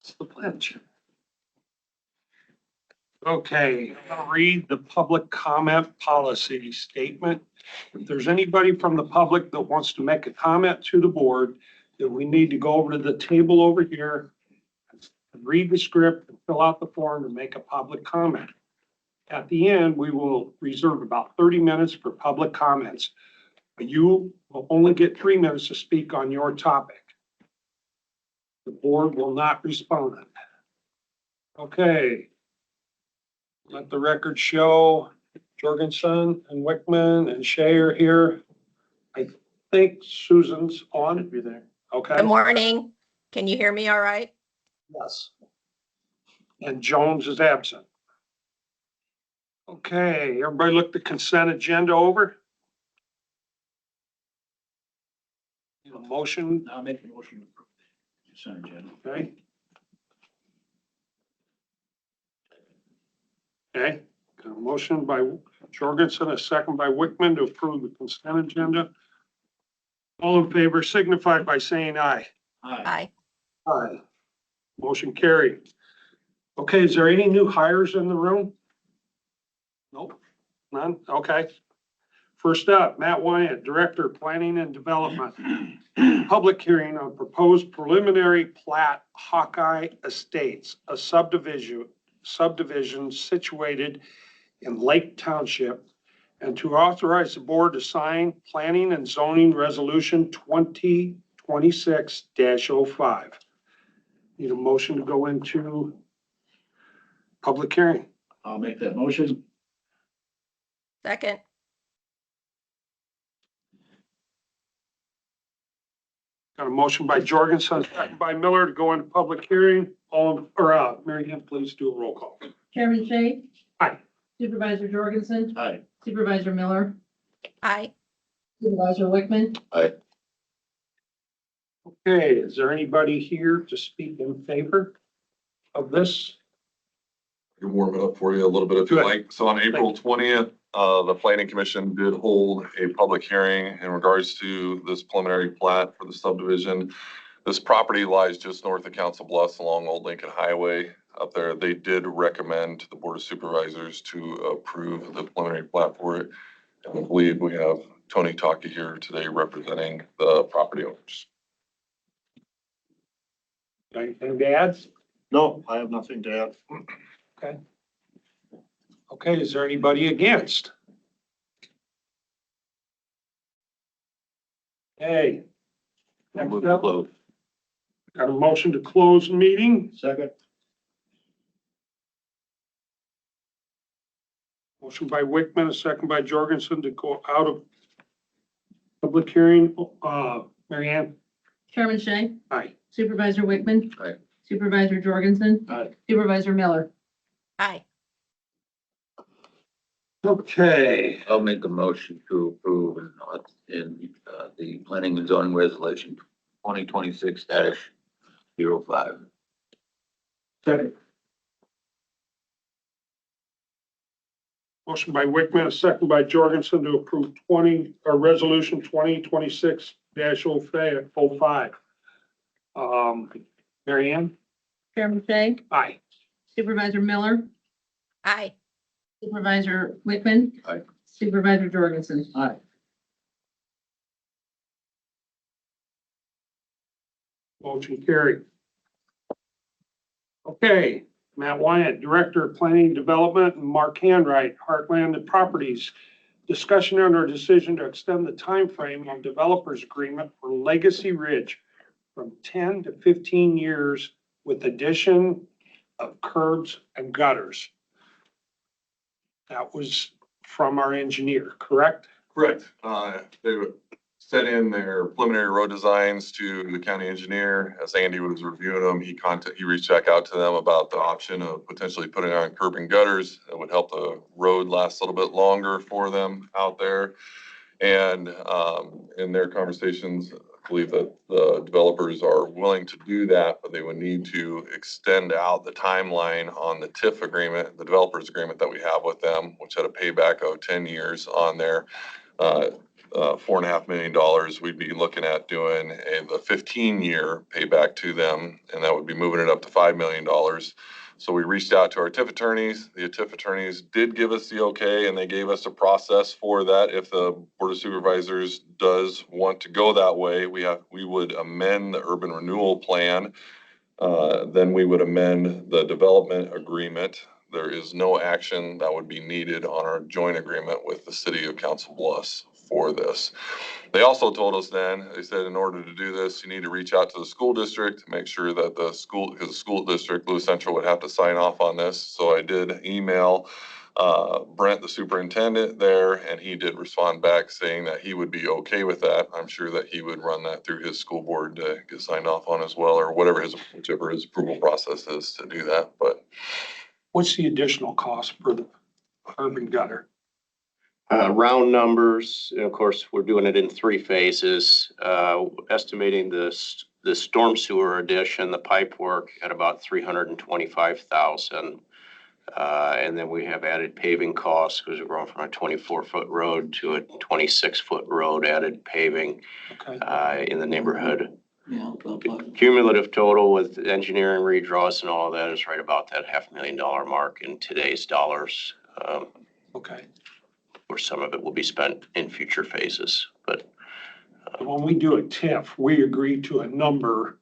It's the pledge. Okay, I'm gonna read the public comment policy statement. If there's anybody from the public that wants to make a comment to the board, then we need to go over to the table over here, read the script, and fill out the form to make a public comment. At the end, we will reserve about 30 minutes for public comments. But you will only get 3 minutes to speak on your topic. The board will not respond. Okay. Let the record show Jorgensen and Wickman and Shea are here. I think Susan's on. Be there. Okay. Good morning. Can you hear me all right? Yes. And Jones is absent. Okay, everybody look the consent agenda over. Need a motion, I'll make a motion to approve the consent agenda. okay? Okay, got a motion by Jorgensen, a second by Wickman to approve the consent agenda. All in favor signify by saying aye. Aye. Aye. Aye. Motion carried. Okay, is there any new hires in the room? Nope, none, okay. First up, Matt Wyatt, Director, Planning and Development. Public hearing on proposed preliminary plat Hawkeye Estates, a subdivision situated in Lake Township, and to authorize the board to sign Planning and Zoning Resolution 2026-05. Need a motion to go into public hearing. I'll make that motion. Second. Got a motion by Jorgensen, second by Miller to go into public hearing. Mary Ann, please do a roll call. Chairman Shay. Aye. Supervisor Jorgensen. Aye. Supervisor Miller. Aye. Supervisor Wickman. Okay, is there anybody here to speak in favor of this? I can warm it up for you a little bit if you Good. like. So on April 20th, the planning commission did hold a public hearing in regards to this preliminary plat for the subdivision. This property lies just north of Council Bluffs along Old Lincoln Highway up there. They did recommend to the Board of Supervisors to approve the preliminary plat for it. And I believe we have Tony Taki here today representing the property owners. Anything to add? No, I have nothing to add. Okay. Okay, is there anybody against? Hey. Next up, got a motion to close the meeting. Second. Motion by Wickman, a second by Jorgensen to go out of public hearing. Mary Ann? Chairman Shay. Aye. Supervisor Wickman. Aye. Supervisor Jorgensen. Aye. Supervisor Miller. Aye. Okay. I'll make a motion to approve in the planning and zoning resolution 2026-05. Second. Motion by Wickman, a second by Jorgensen to approve resolution 2026-05. Mary Ann? Chairman Shay. Aye. Supervisor Miller. Aye. Supervisor Wickman. Aye. Supervisor Jorgensen. Aye. Motion carried. Okay, Matt Wyatt, Director of Planning and Development, and Mark Handwright, Heartland and Properties. Discussion on our decision to extend the time frame on developers agreement for Legacy Ridge from 10 to 15 years with addition of curbs and gutters. That was from our engineer, correct? Correct. They sent in their preliminary road designs to the county engineer. As Andy was reviewing them, he reached back out to them about the option of potentially putting on curb and gutters. That would help the road last a little bit longer for them out there. And in their conversations, I believe that the developers are willing to do that, but they would need to extend out the timeline on the TIF agreement, the developers agreement that we have with them, which had a payback of 10 years on there. $4.5 million, we'd be looking at doing the 15-year payback to them, and that would be moving it up to $5 million. So we reached out to our TIF attorneys. The TIF attorneys did give us the okay, and they gave us a process for that. If the Board of Supervisors does want to go that way, we would amend the urban renewal plan. Then we would amend the development agreement. There is no action that would be needed on our joint agreement with the city of Council Bluffs for this. They also told us then, they said, in order to do this, you need to reach out to the school district to make sure that the school, because the school district, Lewis Central, would have to sign off on this. So I did email Brent, the superintendent there, and he did respond back saying that he would be okay with that. I'm sure that he would run that through his school board to get signed off on as well, or whichever his approval process is to do that. But What's the additional cost for the curb and gutter? Round numbers, and of course, we're doing it in 3 phases, estimating the storm sewer addition, the pipe work at about 325,000. And then we have added paving costs because we're going from a 24-foot road to a 26-foot road, added paving Okay. in the neighborhood. The cumulative total with engineering redraws and all of that is right about that $500,000 mark in today's dollars. Okay. Or some of it will be spent in future phases, but When we do a TIF, we agree to a number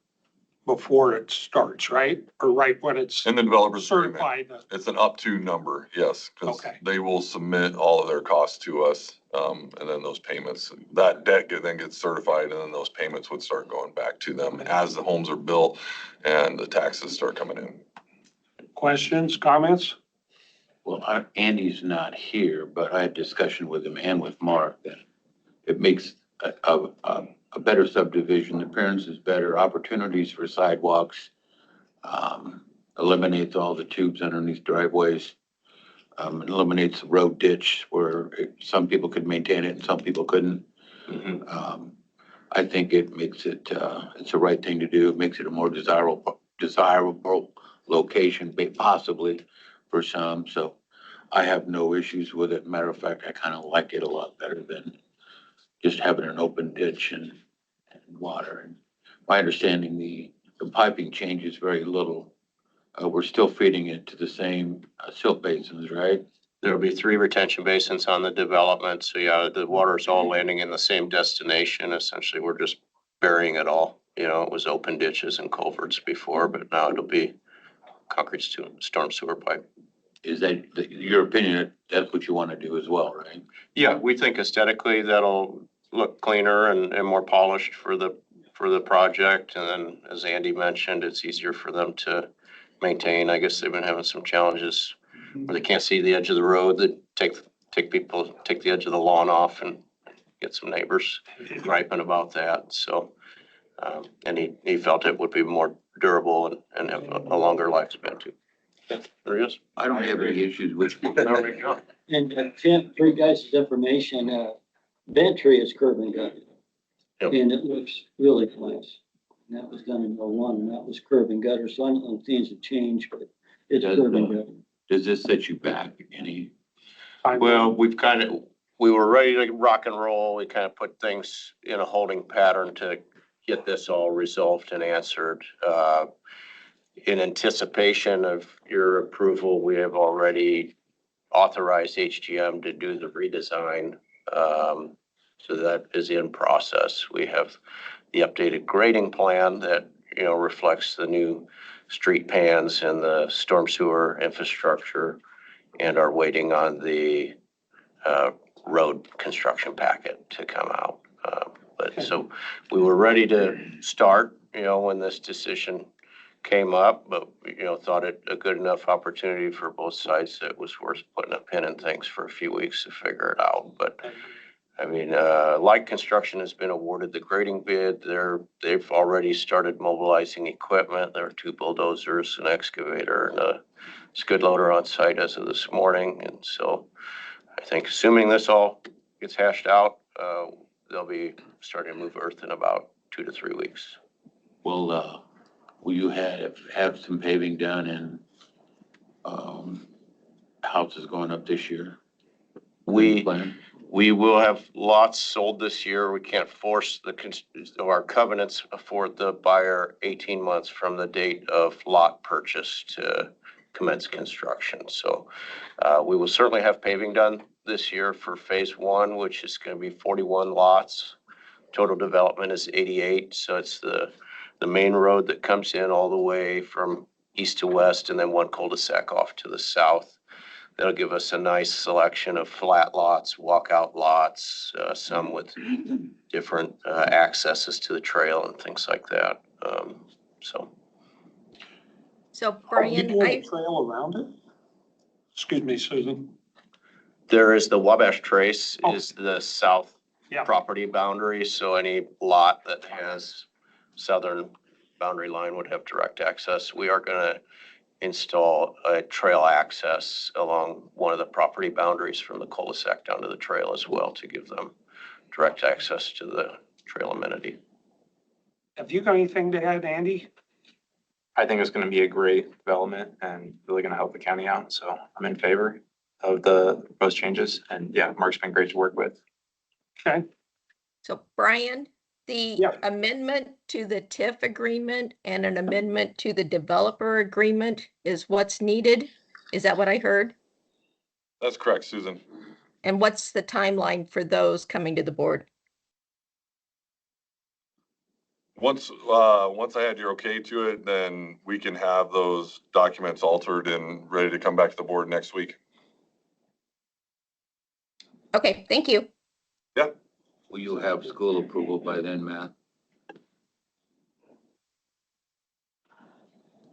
before it starts, right? Or right when it's in the developer's agreement, certified. it's an up to number, yes, because Okay. they will submit all of their costs to us. And then those payments, that debt then gets certified, and then those payments would start going back to them as the homes are built and the taxes start coming in. Questions, comments? Well, Andy's not here, but I had discussion with him and with Mark that it makes a better subdivision, the appearance is better, opportunities for sidewalks, eliminates all the tubes underneath driveways, eliminates the road ditch where some people could maintain it and some people couldn't. I think it makes it, it's the right thing to do. It makes it a more desirable location, possibly for some. So I have no issues with it. Matter of fact, I kind of like it a lot better than just having an open ditch and water. And my understanding, the piping changes very little. We're still feeding it to the same silt basins, right? there'll be 3 retention basins on the development. So yeah, the water's all landing in the same destination. Essentially, we're just burying it all. You know, it was open ditches and culverts before, but now it'll be concrete storm sewer pipe. Is that your opinion? That's what you want to do as well, right? Yeah, we think aesthetically that'll look cleaner and more polished for the project. And then, as Andy mentioned, it's easier for them to maintain. I guess they've been having some challenges where they can't see the edge of the road, that take the edge of the lawn off, and get some neighbors griping about that. So, and he felt it would be more durable and have a longer lifespan too. There he is. I don't have any issues with it. There we go. And Tim, for you guys' information, Bentry is curb and gutter. Yep. And it looks really nice. And that was done in '01, and that was curb and gutter, so I don't know if things have changed, but it's Does, curb and gutter. Does this set you back any? Well, we were ready to rock and roll. We kind of put things in a holding pattern to get this all resolved and answered. In anticipation of your approval, we have already authorized HGM to do the redesign. So that is in process. We have the updated grading plan that, reflects the new street pans and the storm sewer infrastructure, and are waiting on the road construction packet to come out. But so we were ready to start, when this decision came up, but, thought it a good enough opportunity for both sides that it was worth putting a pin in things for a few weeks to figure it out. But I mean, Light Construction has been awarded the grading bid. They've already started mobilizing equipment. There are 2 bulldozers, an excavator, and a skid loader on site as of this morning. And so I think assuming this all gets hashed out, they'll be starting to move earth in about 2 to 3 weeks. Will you have some paving done and houses going up this year? We We will have lots sold this year. We can't force our covenants afford the buyer 18 months from the date of lot purchase to commence construction. So we will certainly have paving done this year for phase one, which is going to be 41 lots. Total development is 88. So it's the main road that comes in all the way from east to west, and then one cul-de-sac off to the south. That'll give us a nice selection of flat lots, walkout lots, some with different accesses to the trail and things like that. So So Are we Brian, doing a I, trail around it? Excuse me, Susan. there is the Wabash Trace Oh. is the south Yeah. property boundary. So any lot that has southern boundary line would have direct access. We are going to install a trail access along one of the property boundaries from the cul-de-sac down to the trail as well to give them direct access to the trail amenity. Have you got anything to add, Andy? I think it's gonna be a great development and really gonna help the county out, so I'm in favor of the proposed changes, and yeah, Mark's been great to work with. Okay, so Brian, the Yeah. amendment to the TIF agreement and an amendment to the developer agreement is what's needed? Is that what I heard? That's correct, Susan. And what's the timeline for those coming to the board? Once I had your okay to it, then we can have those documents altered and ready to come back to the board next week. Okay, thank you. Will you have school approval by then, Matt?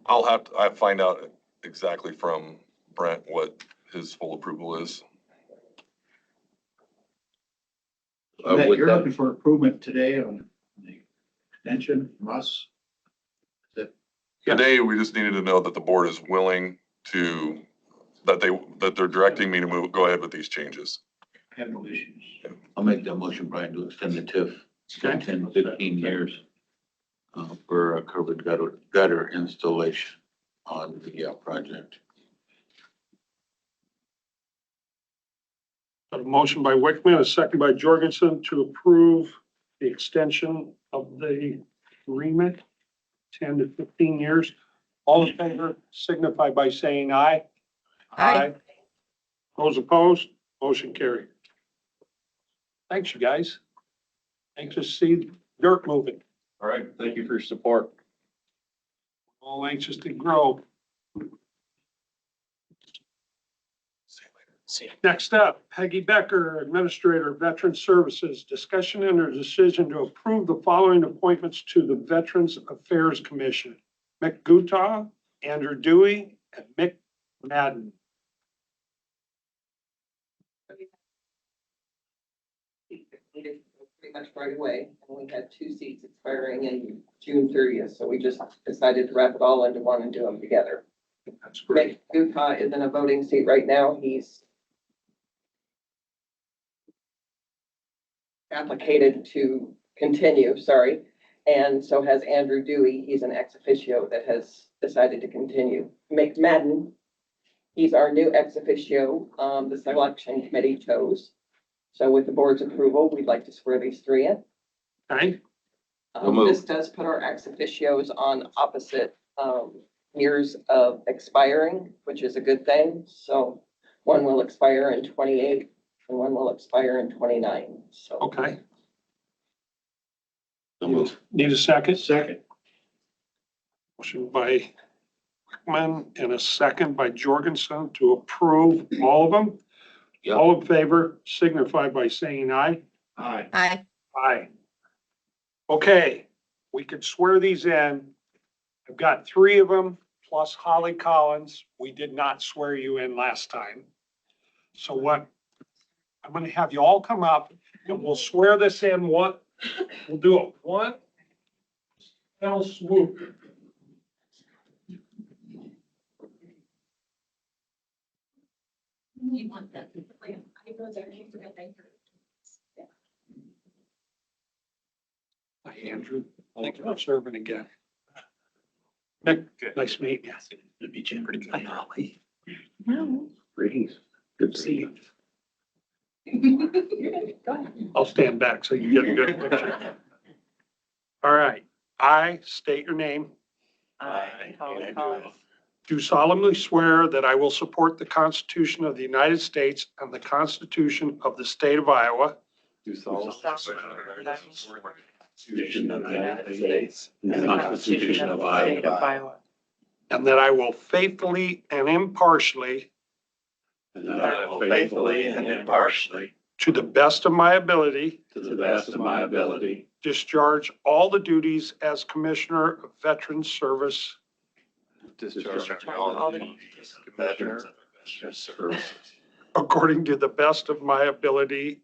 I find out exactly from Brent what his full approval is. Matt, With you're that- looking for improvement today on the extension from us? Yeah. Today, we just needed to know that the board is willing to, that they're directing me to go ahead with these changes. I have no issues. I'll make that motion, Brian, to extend the TIF for Okay. 10, 15 years for a covered gutter installation on the project. Got a motion by Wickman, a second by Jorgensen to approve the extension of the agreement, 10 to 15 years. All in favor signify by saying aye. Aye. Those opposed, motion carried. Thanks, you guys. Anxious to see dirt moving. All right, thank you for your support. All anxious to grow. See you. Next up, Peggy Becker, Administrator, Veteran Services. Discussion and a decision to approve the following appointments to the Veterans Affairs Commission. Mick Gutaw, Andrew Dewey, and Mick Madden. Needed pretty much right away, and we had 2 seats expiring in June 30th, so we just decided to wrap it all into one and do them together. That's great. Mick Gutha is in a voting seat right now. He's applicated to continue, sorry, and so has Andrew Dewey. He's an ex officio that has decided to continue. Mick Madden, he's our new ex officio, the selection committee chose. So with the board's approval, we'd like to swear these 3 in. Okay, This does put our ex officios on opposite years of expiring, which is a good thing. So one will expire in 28 and one will expire in 29. So okay. So moved. Need a second? Second. Motion by Wickman and a second by Jorgensen to approve all of them. Yep. All in favor signify by saying aye. Aye. Aye. Aye. Okay, we could swear these in. I've got 3 of them, plus Holly Collins. We did not swear you in last time. So what, I'm gonna have you all come up and we'll swear this in we'll do it one fell swoop. You want that? Hi, Andrew. Thank you for serving again. Nick, nice meeting you. Good to meet you. Pretty good. Hi, Holly. No. Greetings. Good to see you. I'll stand back so you get a good picture. All right. I state your name. Do solemnly swear that I will support the Constitution of the United States and the Constitution of the State of Iowa, Do solemnly swear that I will support the Constitution of the United States and the Constitution of Iowa. and that I will faithfully and impartially, And that I will faithfully and impartially, to the best of my ability, to the best of my ability, discharge all the duties as Commissioner of Veterans Service discharge all the duties of Commissioner of Veterans Services according to the best of my ability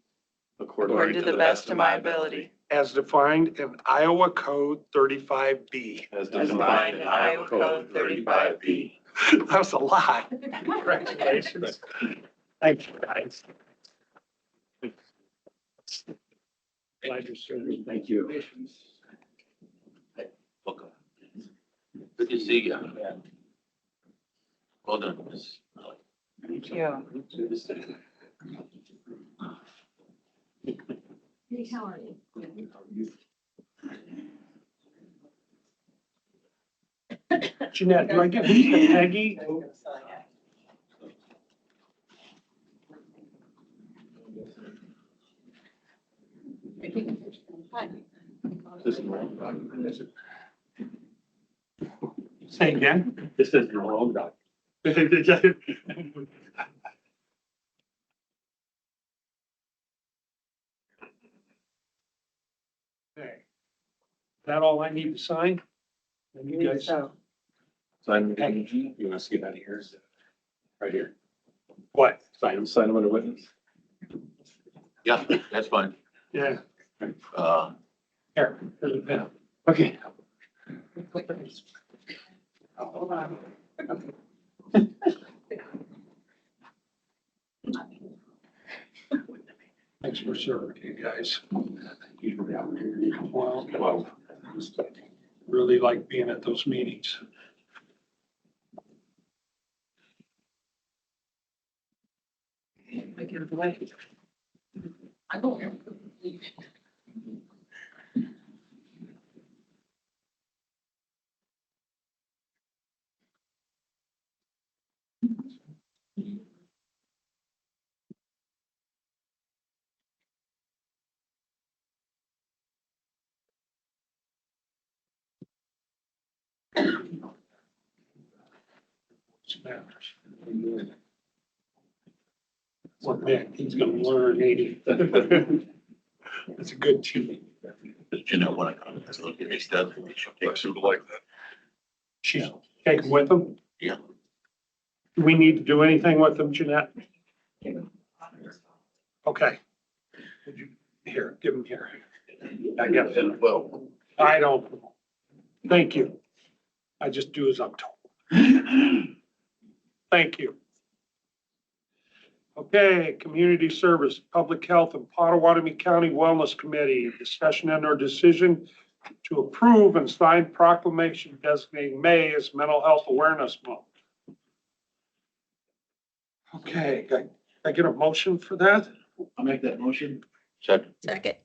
according to the best of my ability, as defined in Iowa Code 35B. as defined in Iowa Code 35B. That was a lot. Congratulations. Thank you, guys. Glad you're serving. Thank you. Welcome. Good to see you. Well done. Thank you. How are you? Jeanette, do I give these to Peggy? Say again? This is your own doc. Okay. Is that all I need to sign? And you guys, Sign, you want to see that here? Right here. what? Sign them under witness. Yeah, that's fine. Yeah, Here, here's a pen. Okay. Hold on. Thanks for serving you guys. Well, really like being at those meetings. I don't. What man, he's gonna learn, ain't he? It's a good team. you know, when I come to look at this stuff, we should take People like that. She's taken with them? Yeah. Do we need to do anything with them, Jeanette? Okay. Here, give them here. I got it. Well, I don't. Thank you. I just do as I'm told. Thank you. Okay, Community Service, Public Health and Potawatomi County Wellness Committee, discussion and or decision to approve and sign proclamation designating May as Mental Health Awareness Month. Okay, can I get a motion for that? I'll make that motion. Second. Second.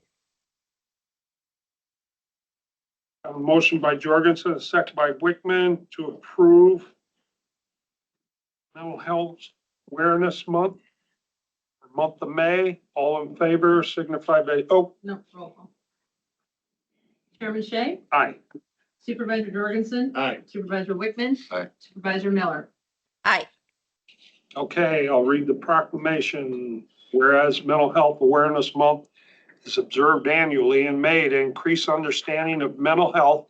A motion by Jorgensen, a second by Wickman to approve Mental Health Awareness Month, for month of May. All in favor signify by, oh, No, roll call. Chairman Shay, aye. Supervisor Jorgensen, Aye. Supervisor Wickman. Aye. Supervisor Miller. Aye. Okay, I'll read the proclamation. Whereas Mental Health Awareness Month is observed annually in May to increase understanding of mental health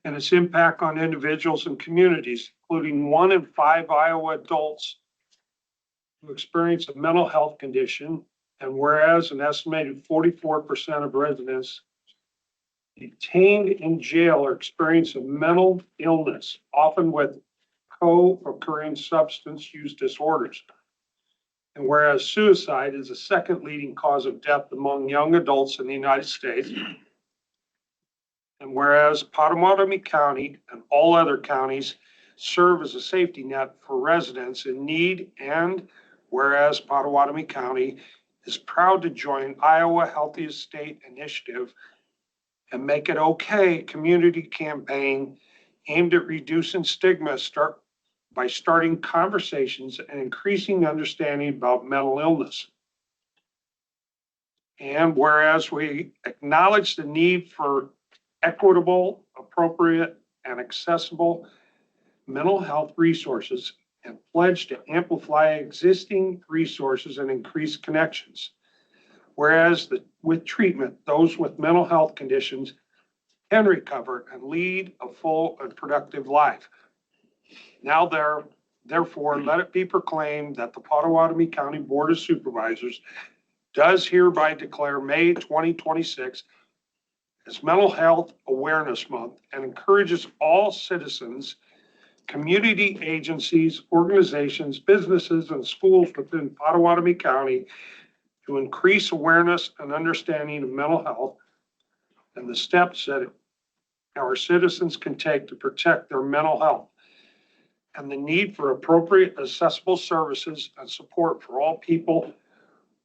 and its impact on individuals and communities, including 1 in 5 Iowa adults who experience a mental health condition. And whereas an estimated 44% of residents detained in jail are experiencing mental illness, often with co-occurring substance use disorders. And whereas suicide is the second leading cause of death among young adults in the United States. And whereas Potawatomi County and all other counties serve as a safety net for residents in need, and whereas Potawatomi County is proud to join Iowa Healthiest State Initiative and Make It Okay community campaign aimed at reducing stigma by starting conversations and increasing understanding about mental illness. And whereas we acknowledge the need for equitable, appropriate, and accessible mental health resources and pledge to amplify existing resources and increase connections. Whereas with treatment, those with mental health conditions can recover and lead a full and productive life. Now therefore, let it be proclaimed that the Potawatomi County Board of Supervisors does hereby declare May 2026 as Mental Health Awareness Month and encourages all citizens, community agencies, organizations, businesses, and schools within Potawatomi County to increase awareness and understanding of mental health and the steps that our citizens can take to protect their mental health and the need for appropriate accessible services and support for all people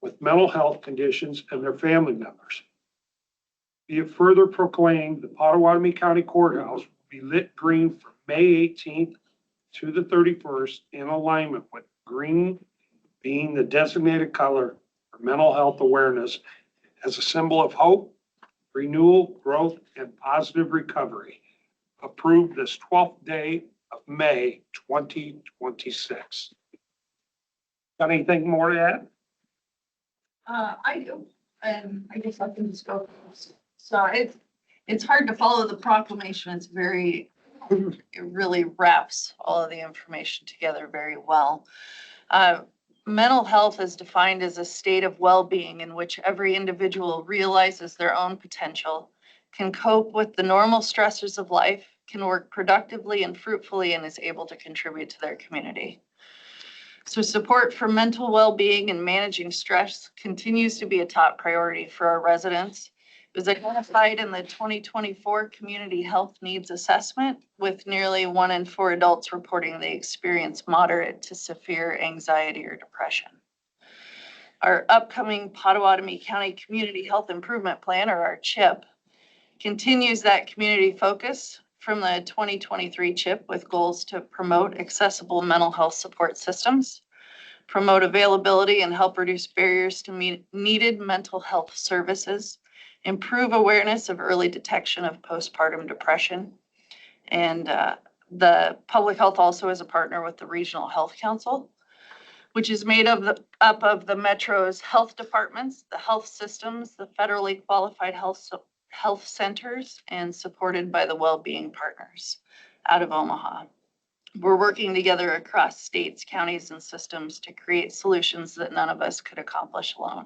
with mental health conditions and their family members. Be it further proclaimed, the Potawatomi County Courthouse will be lit green from May 18th to the 31st in alignment with green being the designated color for mental health awareness as a symbol of hope, renewal, growth, and positive recovery. Approved this 12th day of May 2026. Got anything more to add? I do, and I guess I can just go first. So it's hard to follow the proclamation. It's very, it really wraps all of the information together very well. Mental health is defined as a state of well-being in which every individual realizes their own potential, can cope with the normal stressors of life, can work productively and fruitfully, and is able to contribute to their community. So support for mental well-being and managing stress continues to be a top priority for our residents. It was identified in the 2024 Community Health Needs Assessment, with nearly 1 in 4 adults reporting they experience moderate to severe anxiety or depression. Our upcoming Potawatomi County Community Health Improvement Plan, or our CHIP, continues that community focus from the 2023 CHIP with goals to promote accessible mental health support systems, promote availability and help reduce barriers to needed mental health services, improve awareness of early detection of postpartum depression. And the public health also is a partner with the Regional Health Council, which is made up of the Metro's health departments, the health systems, the federally qualified health centers, and supported by the Wellbeing Partners out of Omaha. We're working together across states, counties, and systems to create solutions that none of us could accomplish alone.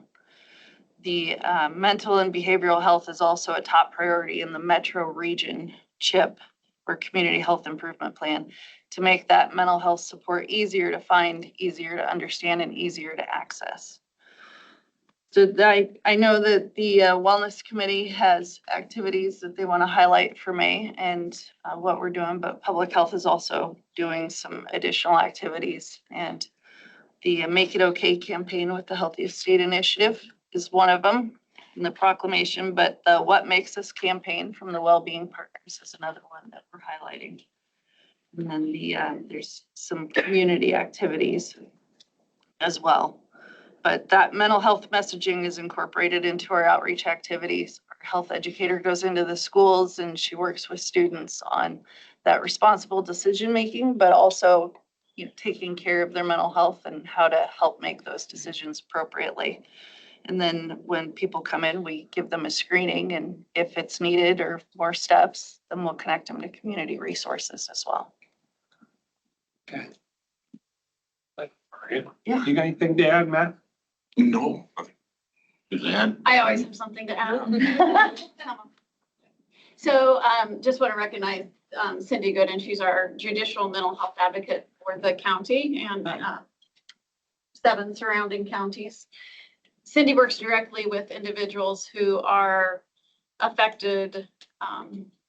The mental and behavioral health is also a top priority in the Metro region CHIP, or Community Health Improvement Plan, to make that mental health support easier to find, easier to understand, and easier to access. So I know that the Wellness Committee has activities that they want to highlight for May and what we're doing, but Public Health is also doing some additional activities. And the Make It Okay campaign with the Healthiest State Initiative is one of them in the proclamation, but the What Makes Us campaign from the Wellbeing Partners is another one that we're highlighting. And then there's some community activities as well. But that mental health messaging is incorporated into our outreach activities. Our health educator goes into the schools and she works with students on that responsible decision-making, but also, you know, taking care of their mental health and how to help make those decisions appropriately. And then when people come in, we give them a screening, and if it's needed or more steps, then we'll connect them to community resources as well. Okay. Yeah. Yeah. You got anything to add, Matt? No. Suzanne? I always have something to add. So just want to recognize Cindy Gooden. She's our judicial mental health advocate for the county and 7 surrounding counties. Cindy works directly with individuals who are affected.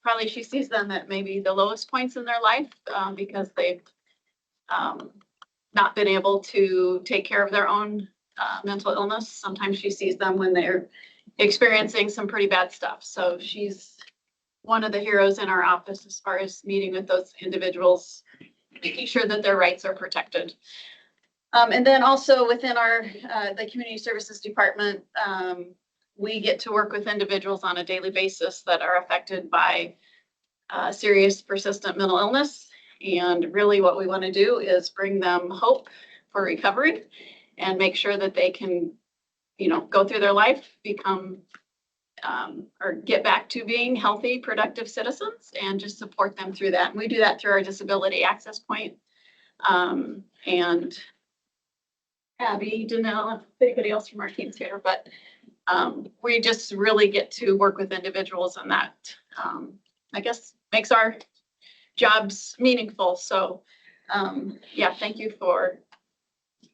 Probably she sees them at maybe the lowest points in their life because they've not been able to take care of their own mental illness. Sometimes she sees them when they're experiencing some pretty bad stuff. So she's one of the heroes in our office as far as meeting with those individuals, making sure that their rights are protected. And then also within our, the community services department, we get to work with individuals on a daily basis that are affected by serious persistent mental illness. And really what we want to do is bring them hope for recovery and make sure that they can, you know, go through their life, become or get back to being healthy, productive citizens, and just support them through that. And we do that through our disability access point. And Abby, Danelle, if anybody else from our team's here, but we just really get to work with individuals, and that I guess makes our jobs meaningful. So yeah, thank you for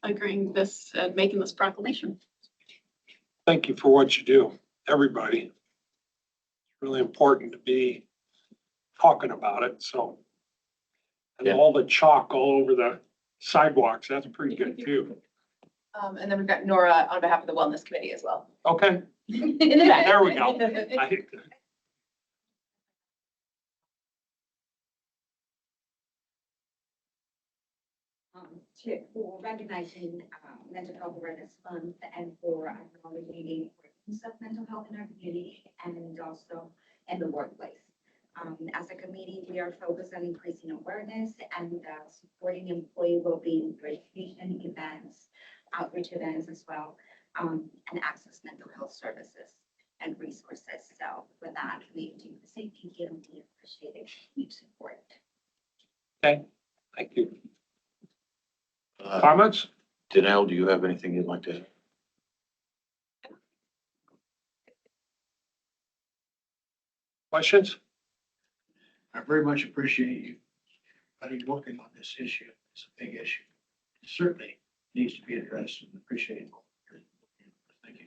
agreeing this and making this proclamation. Thank you for what you do, everybody. It's really important to be talking about it, so. And Yeah. all the chalk all over the sidewalks, that's pretty good too. And then we've got Nora on behalf of the Wellness Committee as well. Okay, In the back. there we go. For recognizing Mental Health Awareness Month and for acknowledging the importance of mental health in our community and also in the workplace. As a committee, we are focused on increasing awareness and supporting employee well-being through education events, outreach events as well, and access mental health services and resources. So with that, we do the same. Thank you. We appreciate it. We support. Okay, thank you. Uh, Comments? Danelle, do you have anything you'd like to add? Questions? I very much appreciate you working on this issue. It's a big issue. It certainly needs to be addressed and appreciated. Thank you.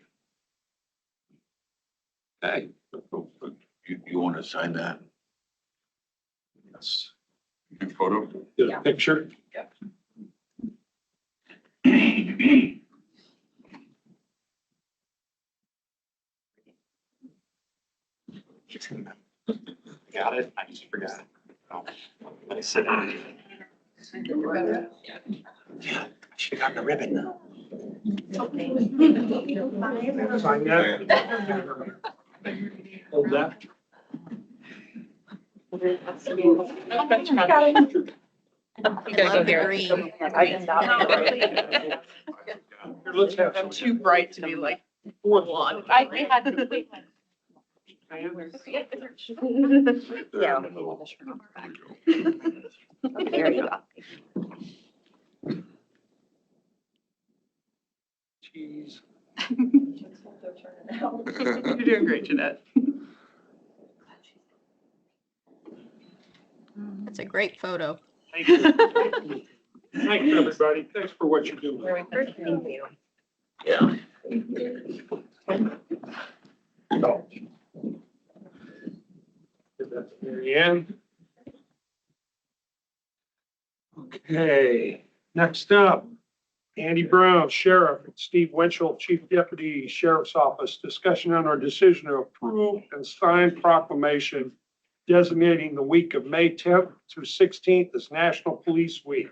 Okay. You want to sign that? Yes. Good photo. Get a picture. Got it? I just forgot. Oh, let me sit down. Yeah, I should have gotten a ribbon though. Sign that. Hold that. I love the green. I did not. Here, let's have some. Too bright to be like blonde. We had. Yeah. There you go. Jeez. You're doing great, Jeanette. That's a great photo. Thank you. Thanks, everybody. Thanks for what you're doing. Yeah. That's Mary Ann. Okay, next up, Andy Brown, Sheriff, and Steve Winchell, Chief Deputy Sheriff's Office, discussion on our decision to approve and sign proclamation designating the week of May 10th through 16th as National Police Week.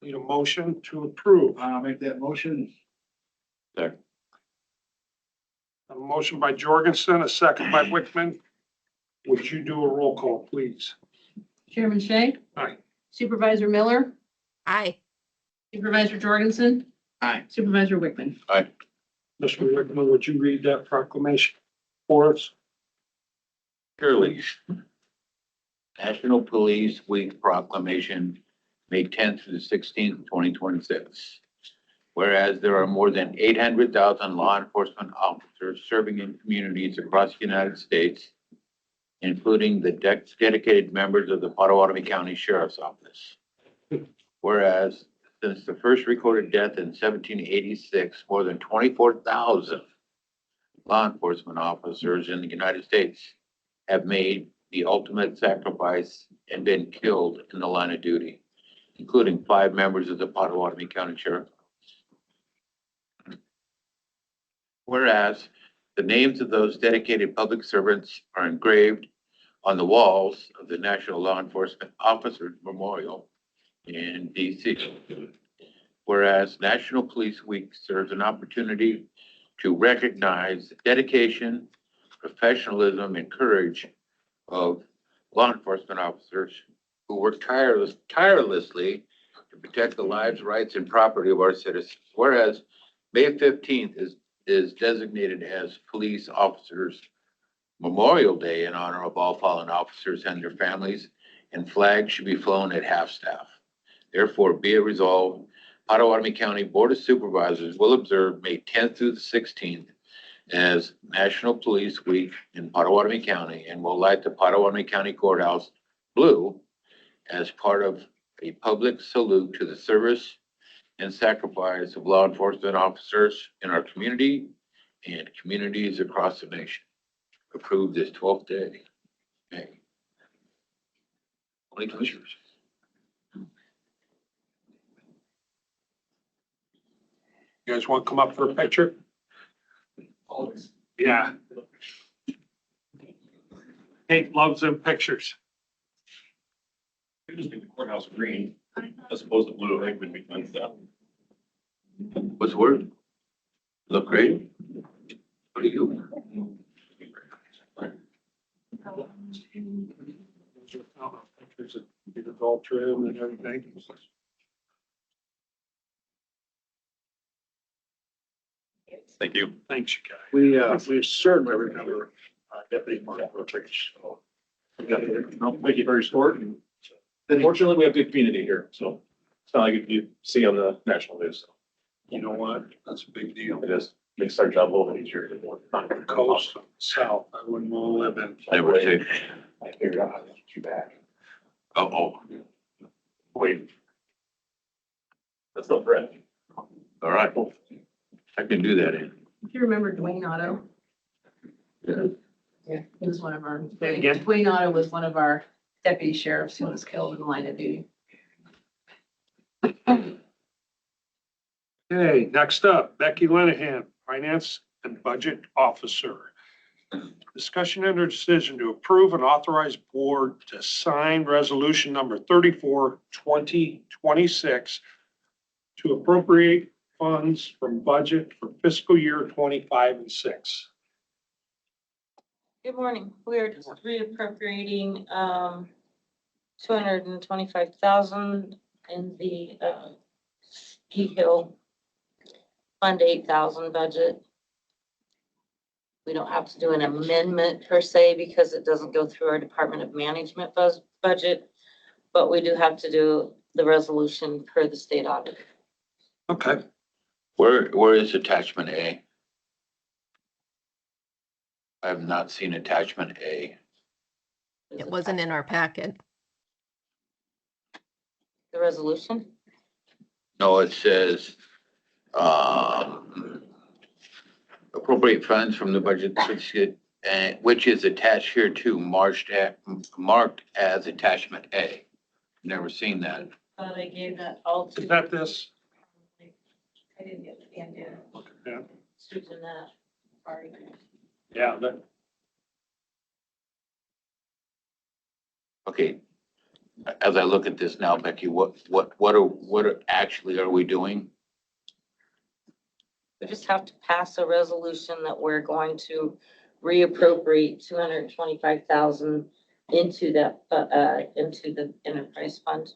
Need a motion to approve. I'll make that motion. There. A motion by Jorgensen, a second by Wickman. Would you do a roll call, please? Chairman Shay? Aye. Supervisor Miller? Aye. Supervisor Jorgensen? Aye. Supervisor Wickman? Mr. Wickman, would you read that proclamation for us? Surely. National Police Week Proclamation, May 10th through the 16th, 2026. Whereas there are more than 800,000 law enforcement officers serving in communities across the United States, including the dedicated members of the Potawatomi County Sheriff's Office. Whereas since the first recorded death in 1786, more than 24,000 law enforcement officers in the United States have made the ultimate sacrifice and been killed in the line of duty, including 5 members of the Potawatomi County Sheriff. Whereas the names of those dedicated public servants are engraved on the walls of the National Law Enforcement Officers Memorial in DC. Whereas National Police Week serves an opportunity to recognize the dedication, professionalism, and courage of law enforcement officers who work tirelessly to protect the lives, rights, and property of our citizens. Whereas May 15th is designated as Police Officers Memorial Day in honor of all fallen officers and their families, and flags should be flown at half-staff. Therefore, be it resolved, Potawatomi County Board of Supervisors will observe May 10th through the 16th as National Police Week in Potawatomi County and will light the Potawatomi County Courthouse blue as part of a public salute to the service and sacrifice of law enforcement officers in our community and communities across the nation. Approved this 12th day. May. Only commissioners. You guys want to come up for a picture? Yeah. Kate loves them pictures. We just make the courthouse green as opposed to blue. I think would be fun stuff. What's the word? Look great? What do you? Pictures of the adult trim and everything. Thank you. Thanks, you guys. We certainly remember Deputy Mark Rotich. So we got to make it very short. And fortunately, we have good community here. So it's not like you see on the national news. So You know what? That's a big deal. it is makes our job a little bit easier. Coast, south, I wouldn't want to live in. I would say, I figured out how to get you back. oh, Wait. That's no threat. all right. I can do that in. Do you remember Dwayne Otto? Yeah. Yeah, he was one of our, Say again? Dwayne Otto was one of our deputy sheriffs who was killed in the line of duty. Okay, next up, Becky Lenahan, Finance and Budget Officer. Discussion and decision to approve and authorize board to sign resolution number 34, 2026 to appropriate funds from budget for fiscal year 25 and 6. Good morning. We are just reappropriating, 225,000 in the, Ski Hill Fund 8,000 budget. We don't have to do an amendment per se because it doesn't go through our Department of Management budget, but we do have to do the resolution per the state audit. Okay. Where is attachment A? I have not seen attachment A. It wasn't in our packet. The resolution? No, it says, appropriate funds from the budget, which is attached here to marked as attachment A. Never seen that. Thought I gave that all to. Is that this? I didn't get the end in. Look at that. Susan, that. Sorry. Yeah, that, Okay. As I look at this now, Becky, what actually are we doing? We just have to pass a resolution that we're going to reappropriate 225,000 into that, into the enterprise fund.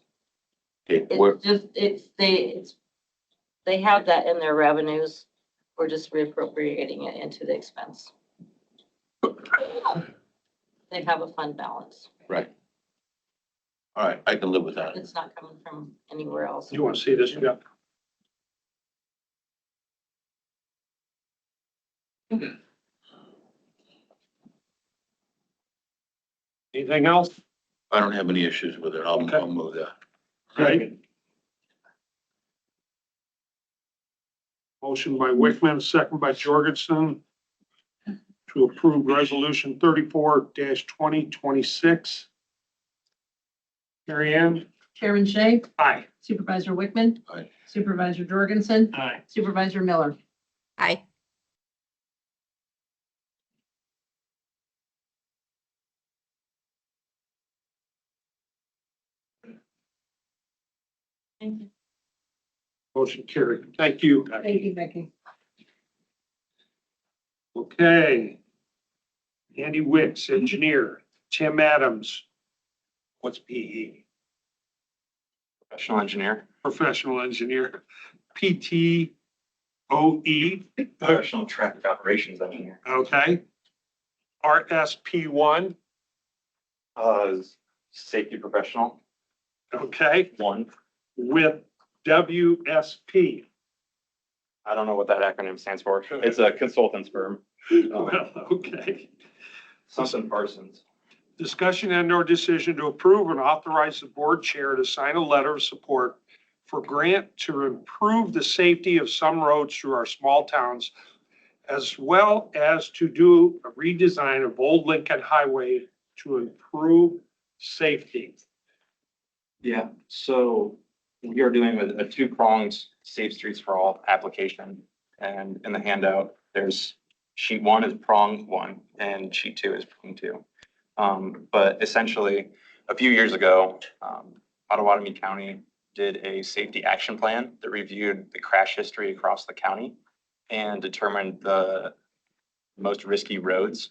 Okay, where, It's just, they have that in their revenues. We're just reappropriating it into the expense. They have a fund balance. right. All right, I can live with that. It's not coming from anywhere else. you want to see this, Jeff? Anything else? I don't have any issues with it. I'll move that. Right. Motion by Wickman, second by Jorgensen to approve resolution 34-2026. Mary Ann? Chairman Shay, Aye. Supervisor Wickman. Aye. Supervisor Jorgensen, Aye. Supervisor Miller. Aye. Thank you. Motion carried. Thank you. Thank you, Becky. Okay. Andy Wicks, engineer. Tim Adams. What's PE? Professional engineer. Professional engineer. PTOE. Professional traffic operations engineer. Okay. RSP1. Safety professional, Okay. 1. With WSP. I don't know what that acronym stands for. It's a consultant's firm. Well, okay. Something Parsons. Discussion and or decision to approve and authorize the board chair to sign a letter of support for grant to improve the safety of some roads through our small towns, as well as to do a redesign of Old Lincoln Highway to improve safety. Yeah, so we are doing a 2-pronged Safe Streets for All application. And in the handout, there's sheet 1 is prong 1 and sheet 2 is prong 2. But essentially, a few years ago, Potawatomi County did a safety action plan that reviewed the crash history across the county and determined the most risky roads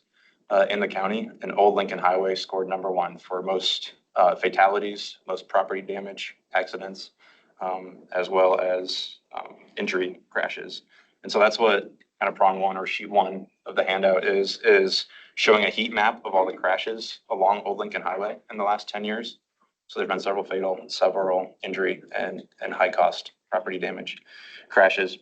in the county. And Old Lincoln Highway scored number 1 for most fatalities, most property damage, accidents, as well as injury crashes. And so that's what kind of prong 1 or sheet 1 of the handout is showing a heat map of all the crashes along Old Lincoln Highway in the last 10 years. So there's been several fatal, several injury and high cost property damage crashes.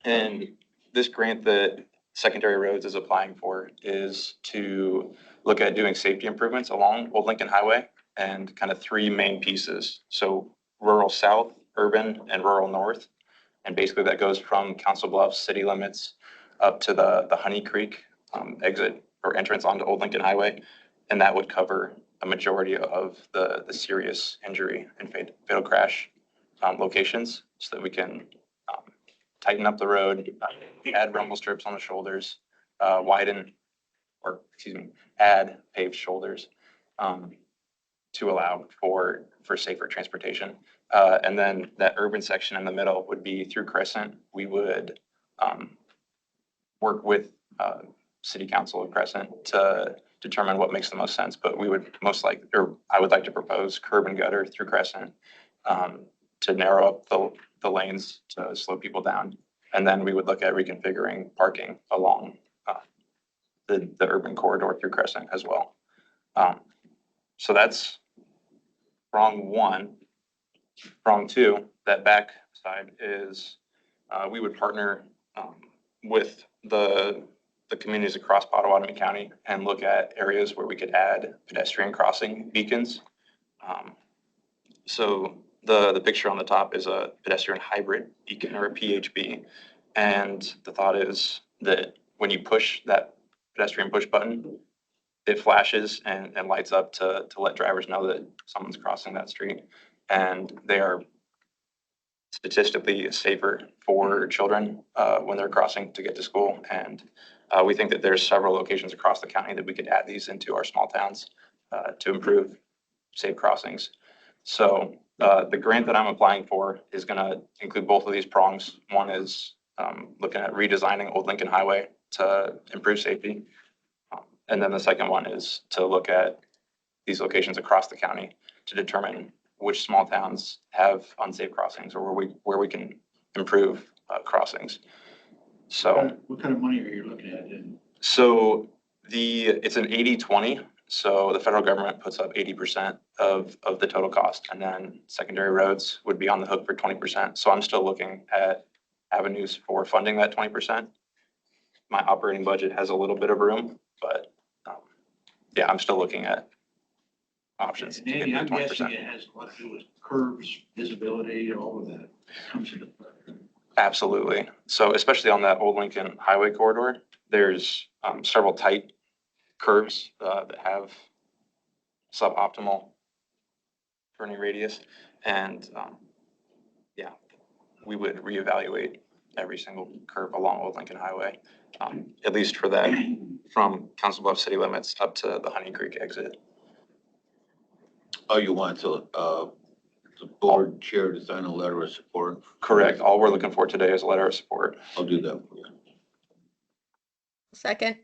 And this grant that Secondary Roads is applying for is to look at doing safety improvements along Old Lincoln Highway and kind of 3 main pieces. So rural south, urban, and rural north. And basically that goes from Council Bluffs city limits up to the Honey Creek exit or entrance onto Old Lincoln Highway. And that would cover a majority of the serious injury and fatal crash locations so that we can tighten up the road, add rumble strips on the shoulders, add paved shoulders to allow for safer transportation. And then that urban section in the middle would be through Crescent. We would work with City Council of Crescent to determine what makes the most sense, but we would I would like to propose curb and gutter through Crescent to narrow up the lanes to slow people down. And then we would look at reconfiguring parking along the urban corridor through Crescent as well. So that's prong 1. Prong 2, that back side is we would partner with the communities across Potawatomi County and look at areas where we could add pedestrian crossing beacons. So the picture on the top is a pedestrian hybrid beacon or a PHB. And the thought is that when you push that pedestrian push button, it flashes and lights up to let drivers know that someone's crossing that street. And they are statistically safer for children when they're crossing to get to school. And we think that there's several locations across the county that we could add these into our small towns to improve safe crossings. So the grant that I'm applying for is going to include both of these prongs. One is looking at redesigning Old Lincoln Highway to improve safety. And then the second one is to look at these locations across the county to determine which small towns have unsafe crossings or where we can improve crossings. So What kind of money are you looking at then? So it's an 80-20. So the federal government puts up 80% of the total cost, and then Secondary Roads would be on the hook for 20%. So I'm still looking at avenues for funding that 20%. My operating budget has a little bit of room, but yeah, I'm still looking at options. And Andy, I'm guessing it has a lot to do with curves, visibility, all of that comes into play. Absolutely. So especially on that Old Lincoln Highway corridor, there's several tight curves that have suboptimal turning radius. And yeah, we would reevaluate every single curve along Old Lincoln Highway, at least for that from Council Bluffs city limits up to the Honey Creek exit. Oh, you want to the board chair to sign a letter of support. Correct. All we're looking for today is a letter of support. I'll do that for you. Second,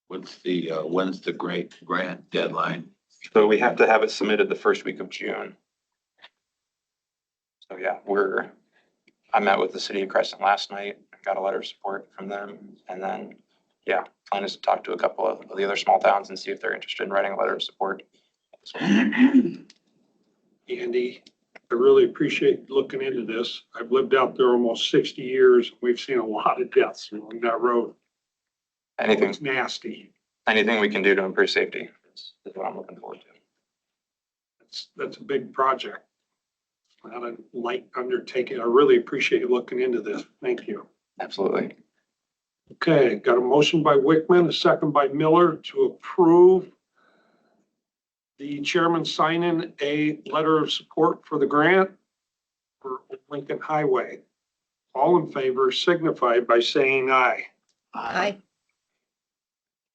When's the grant deadline? So we have to have it submitted the first week of June. So yeah, I met with the city of Crescent last night, got a letter of support from them. And then, yeah, plan is to talk to a couple of the other small towns and see if they're interested in writing a letter of support. Andy, I really appreciate looking into this. I've lived out there almost 60 years. We've seen a lot of deaths along that road. Anything, It's nasty. anything we can do to improve safety is what I'm looking forward to. That's a big project. Not a light undertaking. I really appreciate you looking into this. Thank you. Absolutely. Okay, got a motion by Wickman, a second by Miller to approve the chairman signing a letter of support for the grant for Lincoln Highway. All in favor signify by saying aye. aye.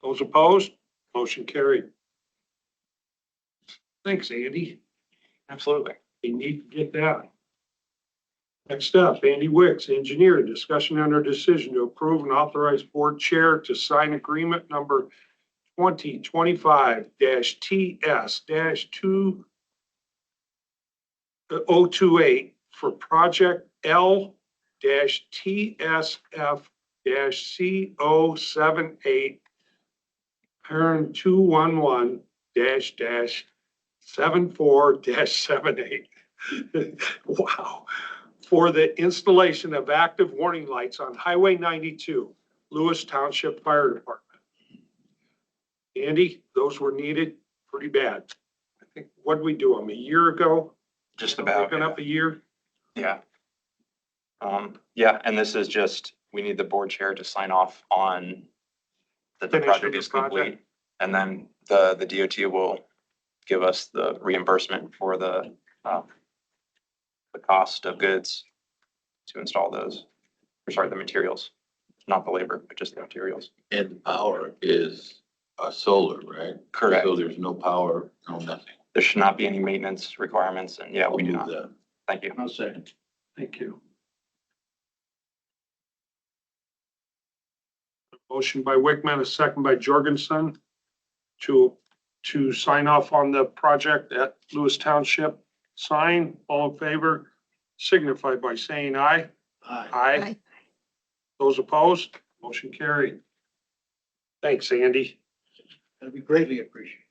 Those opposed, motion carried. Thanks, Andy. Absolutely. You need to get that. Next up, Andy Wicks, engineer, discussion on our decision to approve and authorize board chair to sign agreement number 2025-TS-2028 for project L-TSF-CO78 parent 211-74-78. Wow. For the installation of active warning lights on Highway 92, Lewis Township Fire Department. Andy, those were needed pretty bad. I think, what did we do them a year ago? Just about. Been up a year? Yeah. Yeah, and this is just, we need the board chair to sign off on that the Finish project the is project. complete. And then the DOT will give us the reimbursement for the cost of goods to install those, or sorry, the materials, not the labor, but just the materials. And the power is solar, right? Correct. So there's no power, no nothing. There should not be any maintenance requirements, and yeah, we do I'll not. move that. Thank you. I'll second. Thank you. Motion by Wickman, a second by Jorgensen to sign off on the project at Lewis Township. Sign, all in favor, signify by saying aye. Aye. Aye. Aye. Those opposed, motion carried. Thanks, Andy. That'd be greatly appreciated.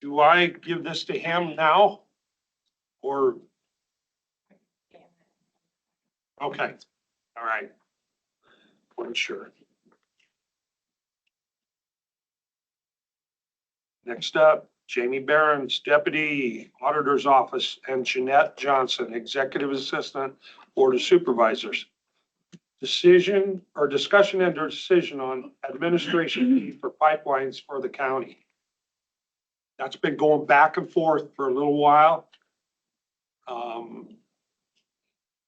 Do I give this to him now? Or? Okay, all right. Wasn't sure. Next up, Jamie Barron's Deputy Auditor's Office and Jeanette Johnson, Executive Assistant, Board of Supervisors. Decision or discussion and decision on administration fee for pipelines for the county. That's been going back and forth for a little while.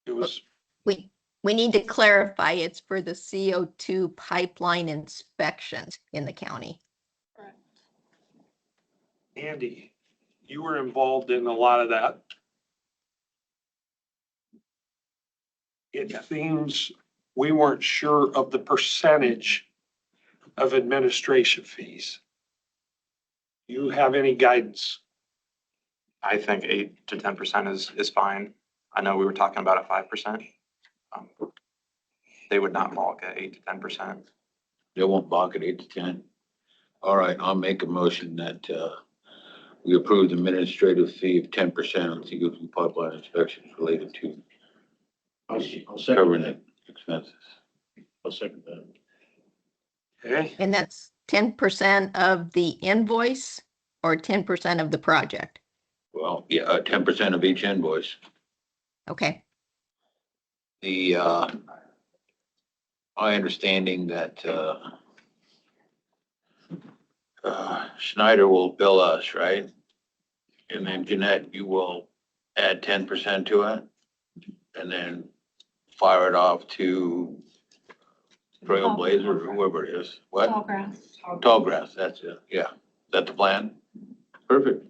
It was, We need to clarify, it's for the CO2 pipeline inspections in the county. Andy, you were involved in a lot of that. It seems we weren't sure of the percentage of administration fees. You have any guidance? I think 8 to 10% is fine. I know we were talking about a 5%. They would not balk at 8 to 10%. They won't balk at 8 to 10. All right, I'll make a motion that we approve the administrative fee of 10% on CO2 pipeline inspections related to I'll second covering that. the expenses. I'll second that. Okay, And that's 10% of the invoice or 10% of the project? Well, yeah, 10% of each invoice. Okay, My understanding that Schneider will bill us, right? And then Jeanette, you will add 10% to it and then fire it off to Trailblazer or whoever it is. What? Tallgrass, that's it. Yeah. Is that the plan? Perfect.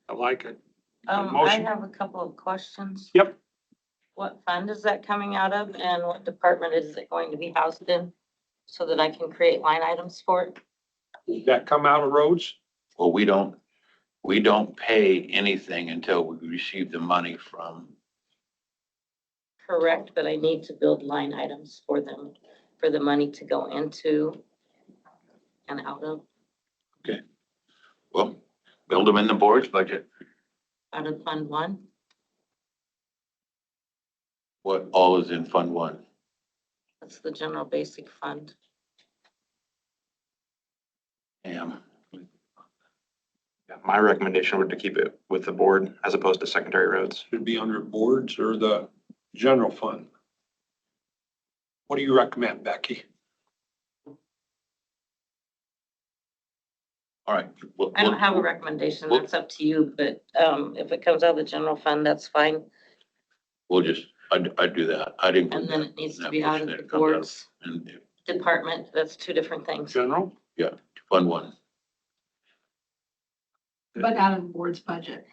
I like it. I Motion. have a couple of questions. Yep. What fund is that coming out of and what department is it going to be housed in? So that I can create line items for it? Did that come out of roads? Well, we don't pay anything until we receive the money from, Correct, but I need to build line items for them, for the money to go into and out of, well, build them in the board's budget. out of Fund 1. What all is in Fund 1? That's the general basic fund. Yeah. Yeah, my recommendation would to keep it with the board as opposed to secondary roads. Should be under boards or the general fund. What do you recommend, Becky? All right. I don't have a recommendation, that's up to you, but if it comes out of the general fund, that's fine. We'll just, I'd do that. I'd include And then that. it needs to That be out portion of that the comes out of- board's And department, that's two different things. General? Fund 1. But out of the board's budget.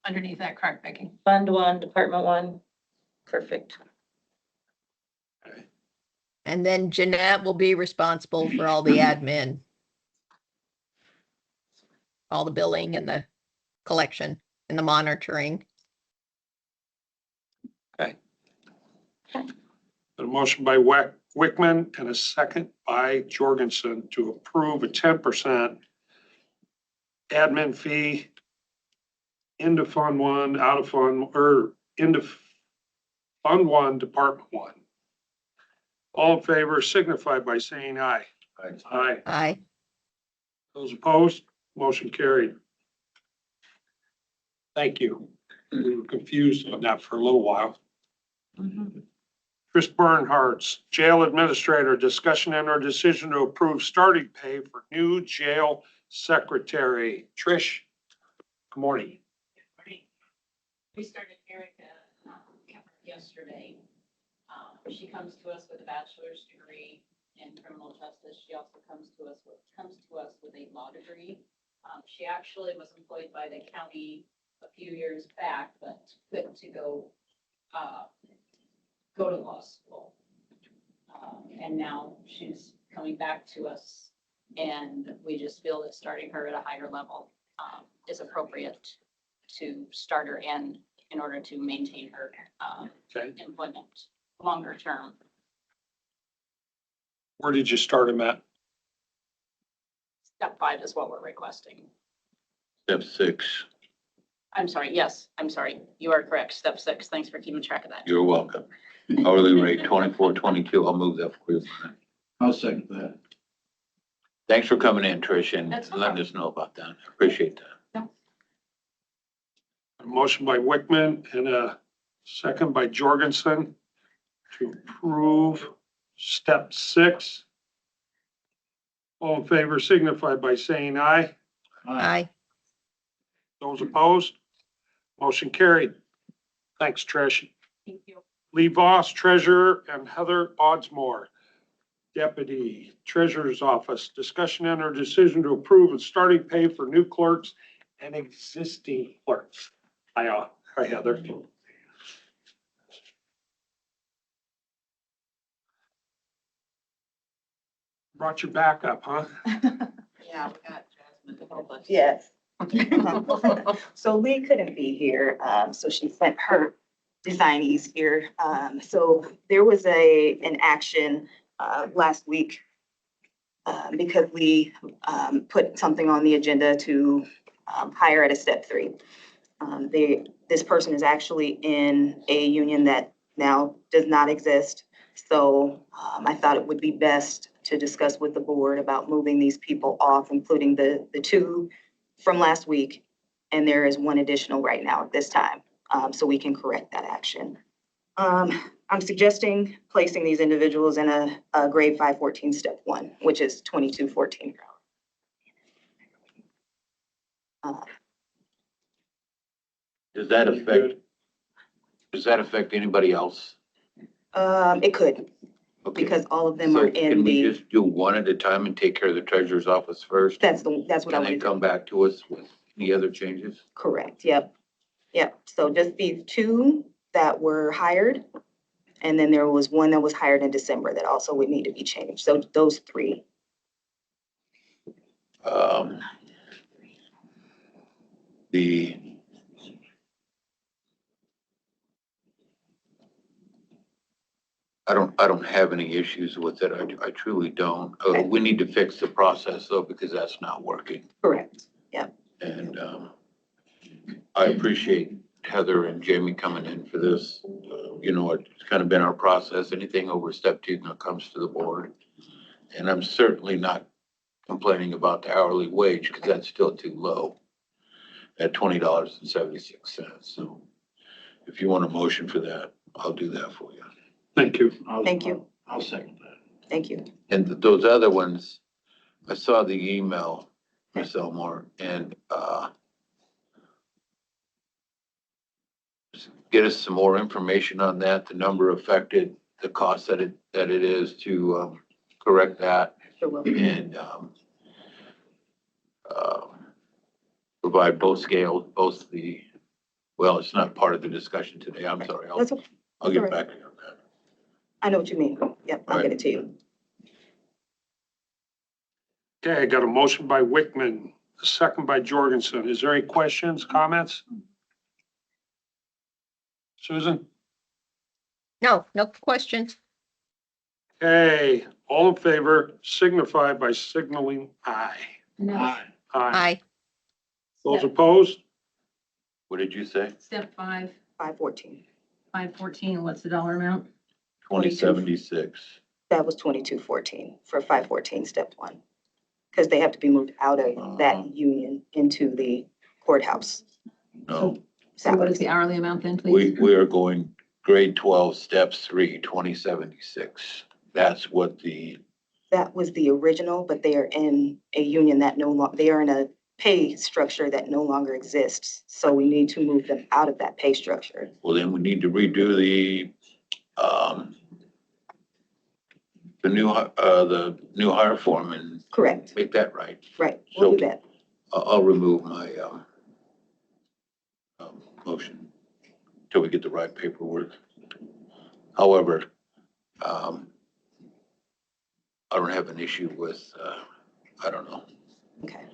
Underneath that, correct, Becky? Fund 1, Department 1, perfect. And then Jeanette will be responsible for all the admin. All the billing and the collection and the monitoring. A motion by Wickman and a second by Jorgensen to approve a 10% admin fee into Fund 1, out of Fund, or into Fund 1, Department 1. All in favor signify by saying aye. Aye. Aye. Those opposed, motion carried. Thank you. We were confused on that for a little while. Chris Bernhardt's Jail Administrator, discussion and our decision to approve starting pay for new jail secretary. Trish, good morning. We started Erica yesterday. She comes to us with a bachelor's degree in criminal justice. She also comes to us with a law degree. She actually was employed by the county a few years back, but quit to go to law school. And now she's coming back to us, and we just feel that starting her at a higher level is appropriate to start her in order to maintain her employment longer term. Where did you start him at? Step 5 is what we're requesting. Step 6. I'm sorry, yes, I'm sorry. You are correct. Step 6. Thanks for keeping track of that. You're welcome. Hourly rate $24.22. I'll move that for you. I'll second that. Thanks for coming in, Trish, and That's no letting us know about that. I appreciate that. A motion by Wickman and a second by Jorgensen to approve step 6. All in favor signify by saying aye. Aye. Those opposed? Motion carried. Thanks, Trish. Thank you. Lee Voss, Treasurer, and Heather Oddsmore, Deputy Treasurer's Office. Discussion and our decision to approve a starting pay for new clerks and existing clerks. Hi, Heather. Brought your back up, huh? Yeah, we got Jasmine to help us. Yes. So Lee couldn't be here, so she sent her designees here. So there was an action last week because we put something on the agenda to hire at a step 3. This person is actually in a union that now does not exist. So I thought it would be best to discuss with the board about moving these people off, including the 2 from last week. And there is 1 additional right now at this time, so we can correct that action. I'm suggesting placing these individuals in a grade 514 step 1, which is $22.14 per hour. Does that affect anybody else? It could. Okay. because all of them So are in can we the, just do one at a time and take care of the treasurer's office first? that's what I And want then to come do. back to us with any other changes? Correct, yep. Yep, so just these two that were hired. And then there was one that was hired in December that also would need to be changed. So those three. The I don't have any issues with it. I truly don't. We need to fix the process though, because that's not working. Correct, yep. And, I appreciate Heather and Jamie coming in for this. You know, it's kind of been our process. Anything over step two now comes to the board. And I'm certainly not complaining about the hourly wage because that's still too low at $20.76. So if you want a motion for that, I'll do that for you. Thank you. Thank you. I'll second that. Thank you. And those other ones, I saw the email, Ms. Elmore, and, get us some more information on that, the number affected, the cost that it is to, correct that. Sure will. And, provide both scales, both the, well, it's not part of the discussion today. I'm sorry. That's okay. I'll That's get all right. back to you on that. I know what you mean. Yep, I'll Right. get it to you. Okay, I got a motion by Wickman, a second by Jorgensen. Is there any questions, comments? Susan? No, no questions. Okay, all in favor signify by signaling aye. Aye. Aye. Those opposed? What did you say? Step 5, 514. 514, what's the dollar amount? 2076. That was 2214 for 514, step one. Because they have to be moved out of that union into the courthouse. No, So what is the hourly amount then, please? we are going grade 12, step 3, 2076. That's what That was the original, but they are in a union that they are in a pay structure that no longer exists. So we need to move them out of that pay structure. well, then we need to redo the new hire form and Correct, make that right. right. We'll do So- that. I'll remove my, motion till we get the right paperwork. However, I don't have an issue with, I don't know. Okay.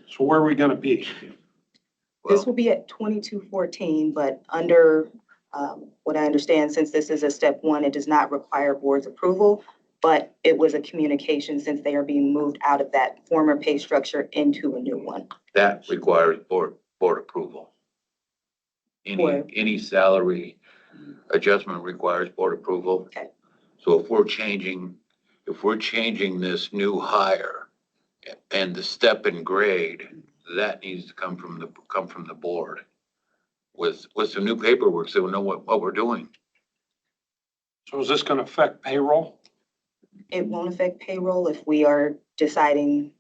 So where are we gonna be? This Well, will be at 2214, but under what I understand, since this is a step one, it does not require board's approval, but it was a communication since they are being moved out of that former pay structure into a new one. that requires board approval. Board. Any salary adjustment requires board approval. Okay. So if we're changing this new hire and the step in grade, that needs to come from the board with some new paperwork, so we know what we're doing. So is this gonna affect payroll? It won't affect payroll if we are deciding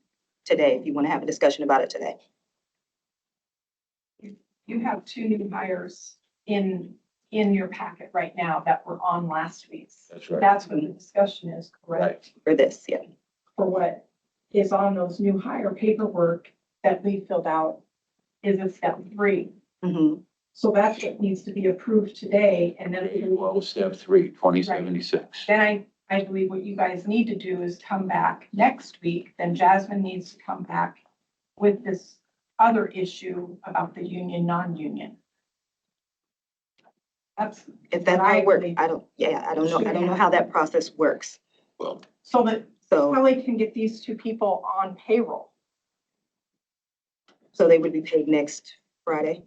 today, if you want to have a discussion about it today. You have 2 new hires in your packet right now that were on last week's. That's right. That's what the discussion is, correct? For this, yeah. For what is on those new hire paperwork that Lee filled out is a step 3. Mhm. So that's what needs to be approved today, and then. Well, step 3, 2076. Then I believe what you guys need to do is come back next week, then Jasmine needs to come back with this other issue about the union, non-union. That's. If that's how it works, I don't know how that process works. Well, So that So, Kelly can get these 2 people on payroll. so they would be paid next Friday?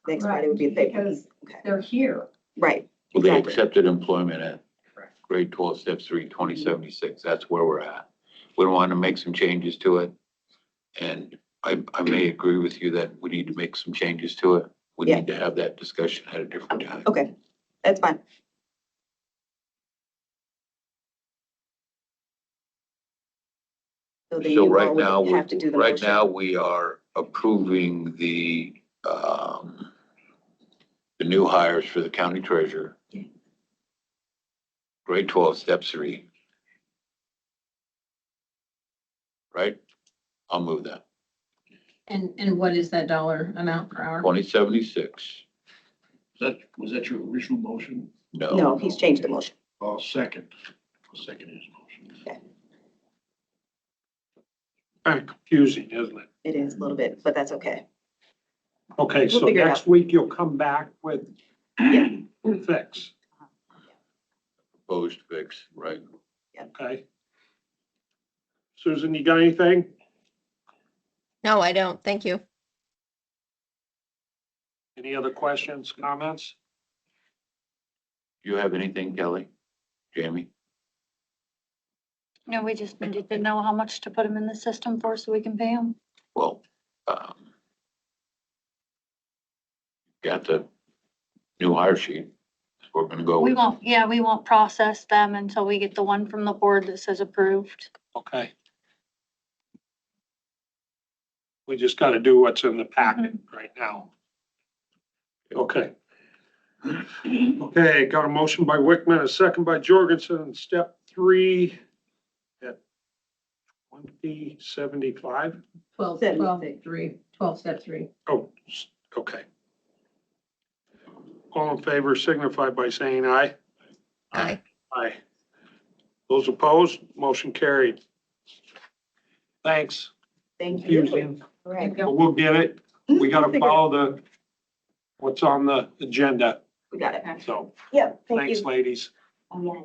Next Friday would be paid. Because Okay, they're here. right. well, they Exactly. accepted employment at grade 12, step 3, 2076. That's where we're at. We want to make some changes to it. And I may agree with you that we need to make some changes to it. We Yeah. need to have that discussion at a different time. Okay, that's fine. So then So you right all would now, have to do the right motion. now, we are approving the new hires for the county treasurer. Grade 12, step 3, right? I'll move that. And what is that dollar amount per hour? 2076. Was that your original motion? No. No, he's changed the motion. I'll second his motion. Kind of confusing, isn't it? It is a little bit, but that's okay. Okay, We'll so figure it next out. week you'll come back with fix, Proposed fix, right? okay? Susan, you got anything? No, I don't. Thank you. Any other questions, comments? You have anything, Kelly? Jamie? No, we just needed to know how much to put them in the system for so we can pay them. Well, got the new hire sheet. We're gonna go We with. won't, yeah, we won't process them until we get the one from the board that says approved. Okay. We just gotta do what's in the packet right now. Okay. Okay, got a motion by Wickman, a second by Jorgensen, step 3 at 2075. 12, 12 step 3. Oh, okay. All in favor signify by saying aye. Aye. Aye. Those opposed, motion carried. Thanks. Thank you. Confusing, Right. but we'll get it. We gotta follow what's on the agenda, We got it. so Yep, thank thanks, you. ladies. Oh, yes.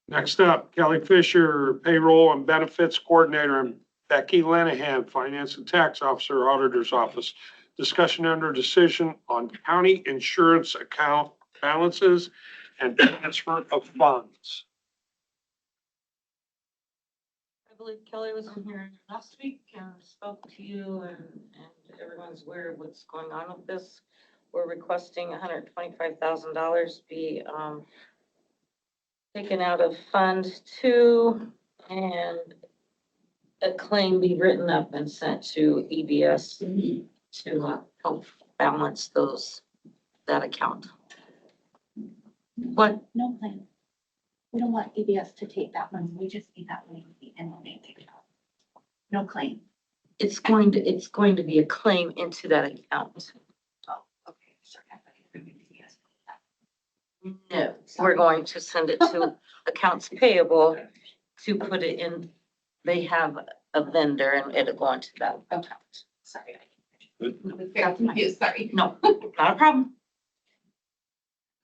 Next up, Kelly Fisher, Payroll and Benefits Coordinator, and Becky Lenahan, Finance and Tax Officer, Auditor's Office. Discussion under decision on county insurance account balances and transfer of funds. I believe Kelly was in here last week and spoke to you and everyone's aware of what's going on with this. We're requesting $125,000 be, taken out of Fund 2 and a claim be written up and sent to EBS to help balance that account. What? No plan. We don't want EBS to take that money. We just need that money at the end when they take it out. No claim. It's going to be a claim into that account. Oh, okay. Sorry. I thought you were gonna do EBS. No, we're going to send it to accounts payable to put it in. They have a vendor and it'll go into that account. Sorry. Got confused, sorry. No, not a problem.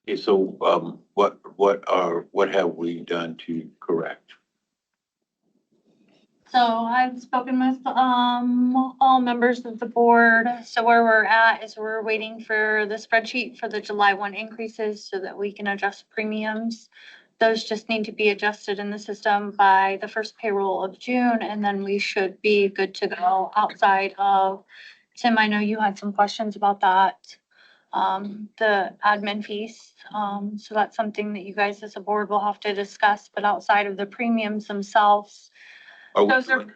Okay, so, what have we done to correct? So I've spoken with, all members of the board. So where we're at is we're waiting for the spreadsheet for the July 1 increases so that we can adjust premiums. Those just need to be adjusted in the system by the first payroll of June, and then we should be good to go outside of, Tim, I know you had some questions about that. The admin fees. So that's something that you guys as a board will have to discuss, but outside of the premiums themselves, Are we those are, doing-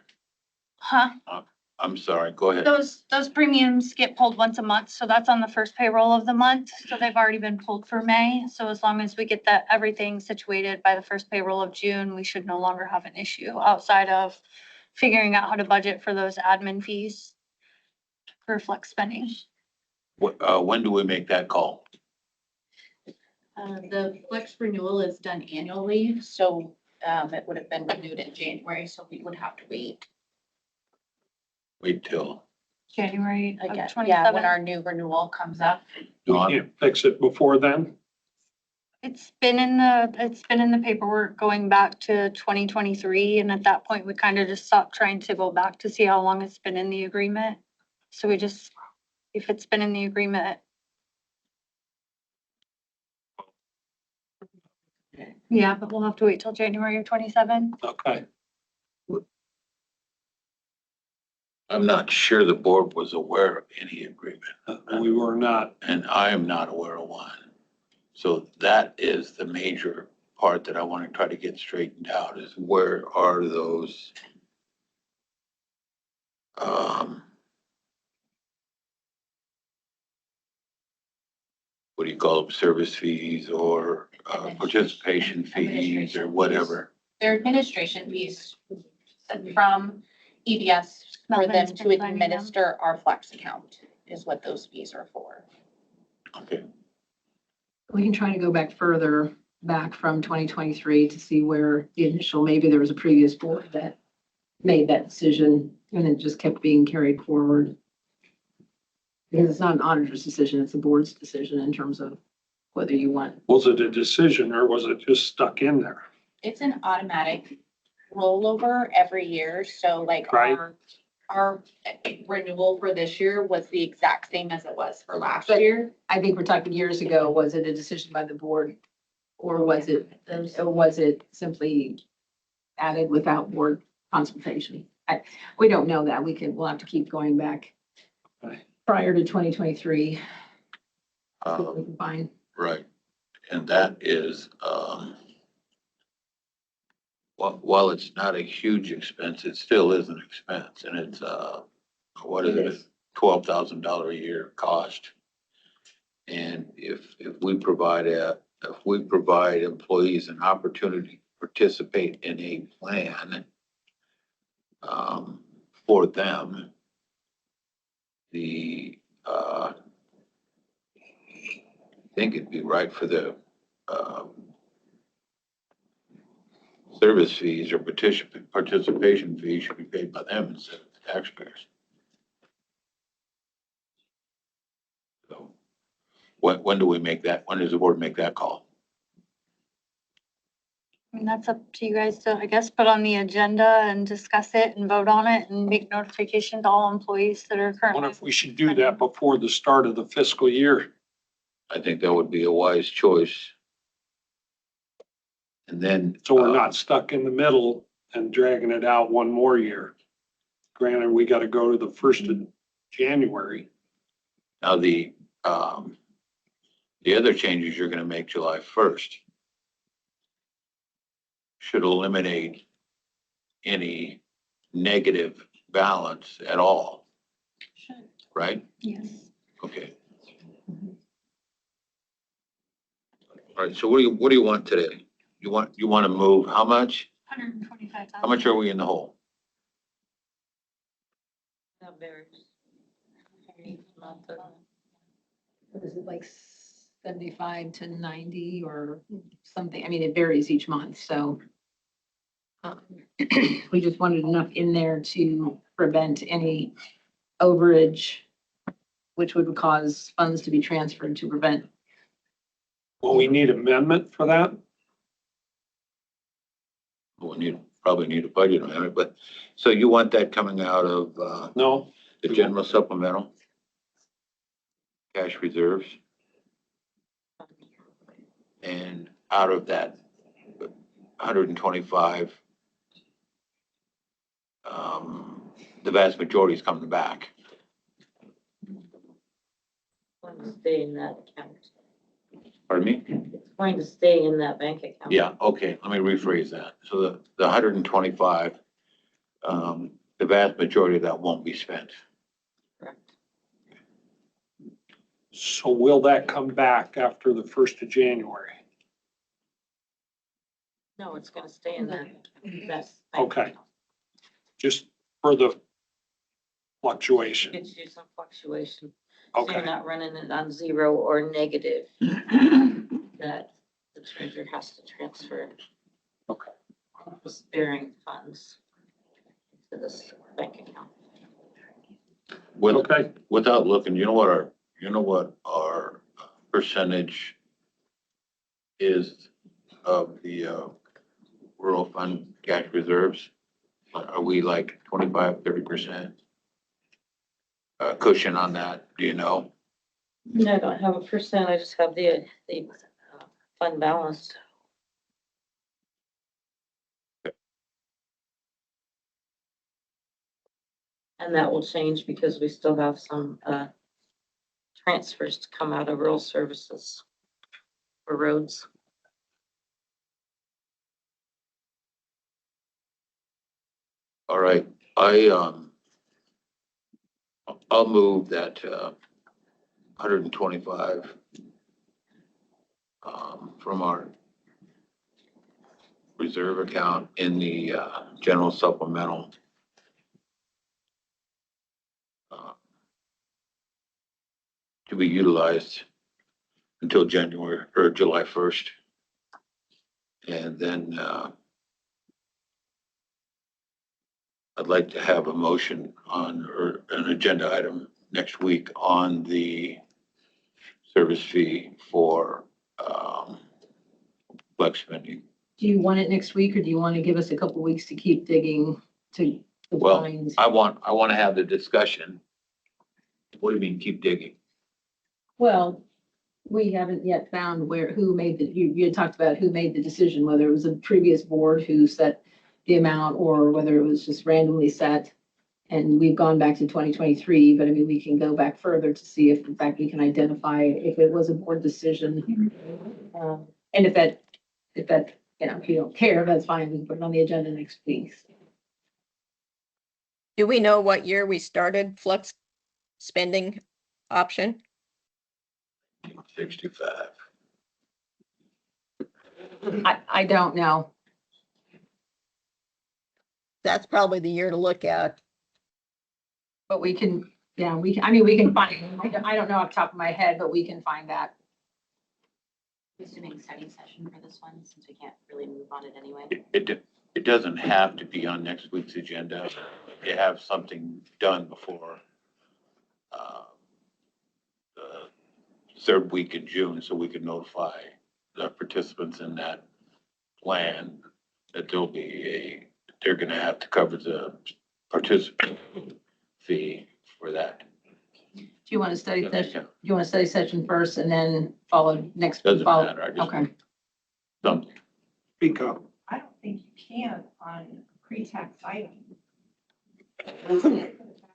huh? I'm sorry, go ahead. Those premiums get pulled once a month, so that's on the first payroll of the month. So they've already been pulled for May. So as long as we get that, everything situated by the first payroll of June, we should no longer have an issue outside of figuring out how to budget for those admin fees for flex spending. When do we make that call? The flex renewal is done annually, so it would have been renewed in January, so we would have to wait. Wait till. January of Yeah, 27. when our new renewal comes up. We can't fix it before then. It's been in the paperwork going back to 2023, and at that point, we kind of just stopped trying to go back to see how long it's been in the agreement. So we just, if it's been in the agreement. Yeah, but we'll have to wait till January of 27. Okay. I'm not sure the board was aware of any agreement. We were not. And I am not aware of one. So that is the major part that I want to try to get straightened out, is where are those what do you call them, service fees or participation fees or whatever. Their administration fees from EBS for them Nothing's to been running them. administer our Flex account is what those fees are for. Okay. We can try to go back further, back from 2023 to see where the initial, maybe there was a previous board that made that decision and it just kept being carried forward. Because it's not an auditor's decision, it's a board's decision in terms of whether you want. Was it a decision or was it just stuck in there? It's an automatic rollover every year, so like Right. our renewal for this year was the exact same as it was for last But- year. I think we're talking years ago, was it a decision by the board? Or was it simply added without board consultation? We don't know that. We'll have to keep going back Okay. prior to 2023. See what we Um, can find. Right, and that is, while it's not a huge expense, it still is an expense, and it's, what is it? $12,000 a year cost. And if we provide employees an opportunity to participate in a plan, for them, I think it'd be right for the, service fees or participation fees should be paid by them instead of the taxpayers. So, when do we make that, when does the board make that call? I mean, that's up to you guys to, I guess, put on the agenda and discuss it and vote on it and make notification to all employees that are What currently. if we should do that before the start of the fiscal year? I think that would be a wise choice. And then. So we're not stuck in the middle and dragging it out one more year. Granted, we gotta go to the 1st of January. Now, the other changes you're gonna make July 1st should eliminate any negative balance at all, right? Yes. Okay. All right, so what do you want today? You want to move how much? 125,000. How much are we in the hole? That varies. Is it like 75 to 90 or something? I mean, it varies each month, so. We just wanted enough in there to prevent any overage, which would cause funds to be transferred to prevent. Will we need amendment for that? We'll probably need a budget amendment, but, so you want that coming out of, No? the general supplemental? Cash reserves? And out of that 125, the vast majority is coming back. Going to stay in that account. Pardon me? It's going to stay in that bank account. Yeah, okay, let me rephrase that. So the 125, the vast majority of that won't be spent. Correct. So will that come back after the 1st of January? No, it's gonna stay in that. That's. Okay. Just for the fluctuation. Gives you some fluctuation. So Okay. you're not running it on zero or negative. That the treasurer has to transfer. Okay. Sparing funds to this bank account. Okay. Without looking, you know what our percentage is of the rural fund cash reserves? Are we like 25, 30% cushion on that? Do you know? No, I don't have a percent. I just have the fund balance. And that will change because we still have some transfers to come out of rural services for roads. All right, I'll move that 125 from our reserve reserve account in the general supplemental. To be utilized until January or July 1st. And then I'd like to have a motion on, or an agenda item next week on the service fee for flex spending. Do you want it next week or do you want to give us a couple weeks to keep digging to Well, find? I want to have the discussion. What do you mean, keep digging? Well, we haven't yet found who made you had talked about who made the decision, whether it was a previous board who set the amount or whether it was just randomly set. And we've gone back to 2023, but I mean, we can go back further to see if in fact we can identify if it was a board decision. And if that, if you don't care, that's fine. We can put it on the agenda next week. Do we know what year we started flex spending option? 65. I don't know. That's probably the year to look at. But we can, yeah, we can find, I don't know off the top of my head, but we can find that. Assuming study session for this one, since we can't really move on it anyway. It doesn't have to be on next week's agenda. You have something done before the third week in June, so we can notify the participants in that plan that they're gonna have to cover the participant fee for that. Do you want to study session? Do you want to study session first and then follow next? Doesn't follow? matter, I just. Okay. Something. Speak up. I don't think you can on pre-tax item.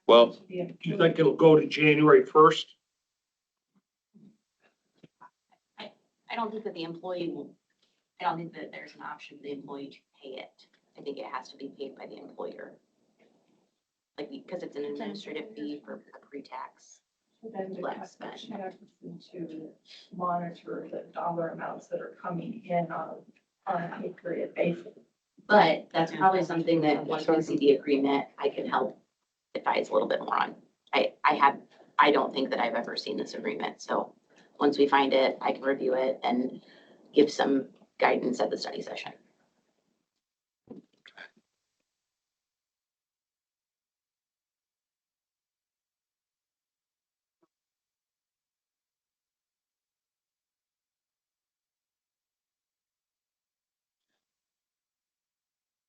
Well, Do you think it'll go to January 1st? I don't think that the employee will, I don't think that there's an option for the employee to pay it. I think it has to be paid by the employer. Like, because it's an administrative fee for pre-tax. Then to Flex cut the spend. checks and to monitor the dollar amounts that are coming in on a pay period basis. But that's probably something that once we see the agreement, I can help advise a little bit more on. I don't think that I've ever seen this agreement, so once we find it, I can review it and give some guidance at the study session.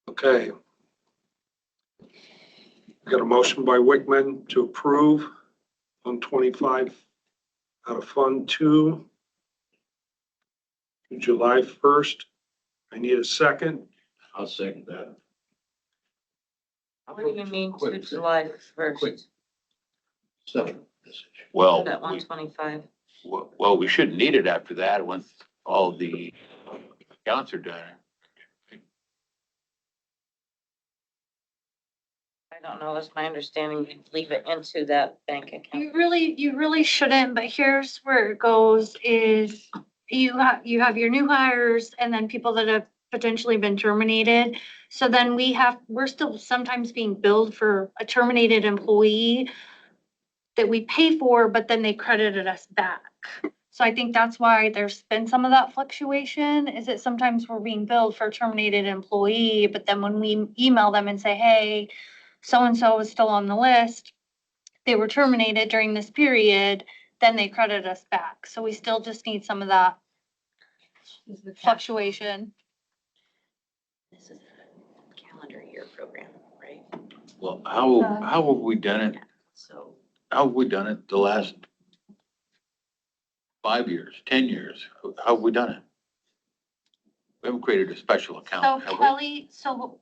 Okay. Got a motion by Wickman to approve on 25 out of Fund 2 to July 1st. I need a second. I'll second that. What do you mean to July first? Second. Well, That 125. well, we shouldn't need it after that once all the accounts are done. I don't know, that's my understanding, you leave it into that bank account. You really shouldn't, but here's where it goes is you have your new hires and then people that have potentially been terminated. So then we're still sometimes being billed for a terminated employee that we pay for, but then they credited us back. So I think that's why there's been some of that fluctuation, is that sometimes we're being billed for a terminated employee, but then when we email them and say, hey, so-and-so is still on the list, they were terminated during this period, then they credit us back. So we still just need some of that fluctuation. This is a calendar year program, right? Well, how have we done it? So How have we done it the last 5 years, 10 years? How have we done it? We haven't created a special account, So have we? Kelly, so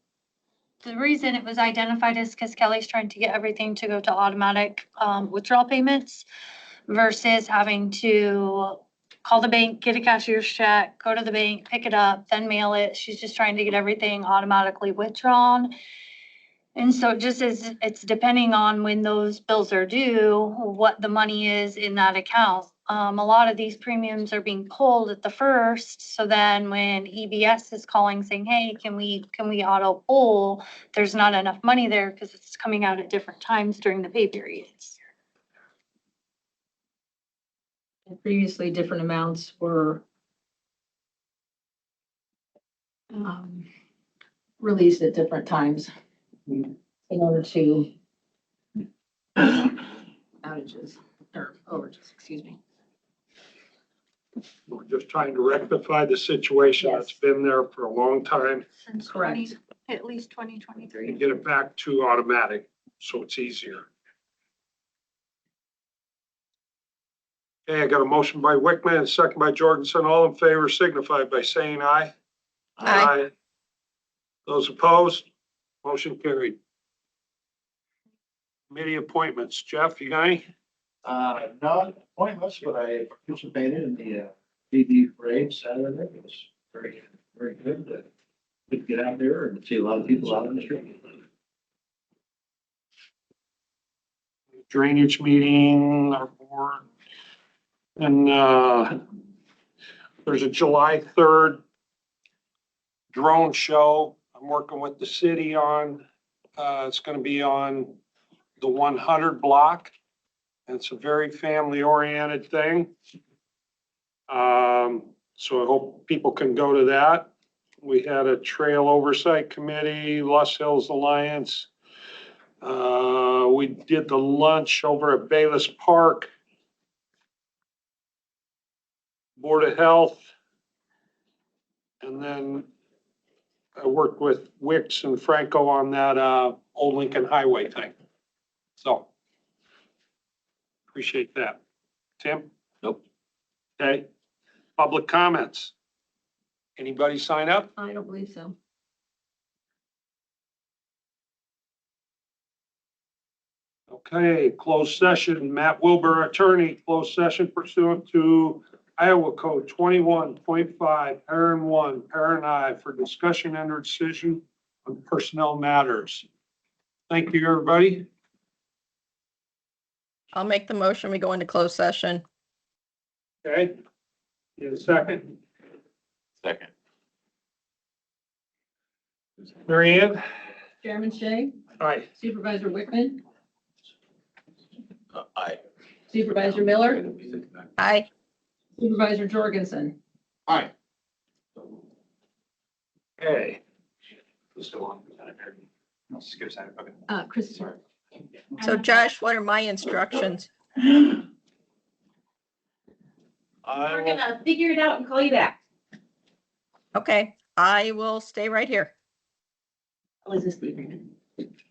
the reason it was identified is because Kelly's trying to get everything to go to automatic withdrawal payments versus having to call the bank, get a cashier's check, go to the bank, pick it up, then mail it. She's just trying to get everything automatically withdrawn. And so it just it's depending on when those bills are due, what the money is in that account. A lot of these premiums are being pulled at the first, so then when EBS is calling saying, hey, can we auto pull? There's not enough money there because it's coming out at different times during the pay periods. And previously, different amounts were released at different times in order to outages or overages, excuse me. We're just trying to rectify the situation that's been there for a long time Since Correct. at least 2023. and get it back to automatic, so it's easier. Okay, I got a motion by Wickman and a second by Jorgensen. All in favor signify by saying aye. Aye. Those opposed, motion carried. Committee appointments. Jeff, you got any? Not appointments, but I participated in the PD parade Saturday. It was very, very good to get out there and see a lot of people out on the street. Drainage meeting, our board. And there's a July 3rd drone show I'm working with the city on. It's going to be on the 100 block. It's a very family-oriented thing. So I hope people can go to that. We had a trail oversight committee, Lost Hills Alliance. We did the lunch over at Bayless Park. Board of Health. And then I worked with Wicks and Franco on that Old Lincoln Highway thing. So appreciate that. Tim? Nope. Okay. Public comments. Anybody sign up? I don't believe so. Okay, closed session. Matt Wilbur, attorney, closed session pursuant to Iowa Code 21.5, parent 1, parent I, for discussion and decision on personnel matters. Thank you, everybody. I'll make the motion. We go into closed session. Okay. Get a second. Second. Mary Ann? Chairman Shay, Aye. Supervisor Wickman, Aye. Supervisor Miller, Aye. Supervisor Jorgensen. Aye. Okay. Let's go on. Let's go sign it. Okay. Chris is here. So Josh, what are my instructions? I We're will, gonna figure it out and call you back. Okay, I will stay right here. Was this the agreement?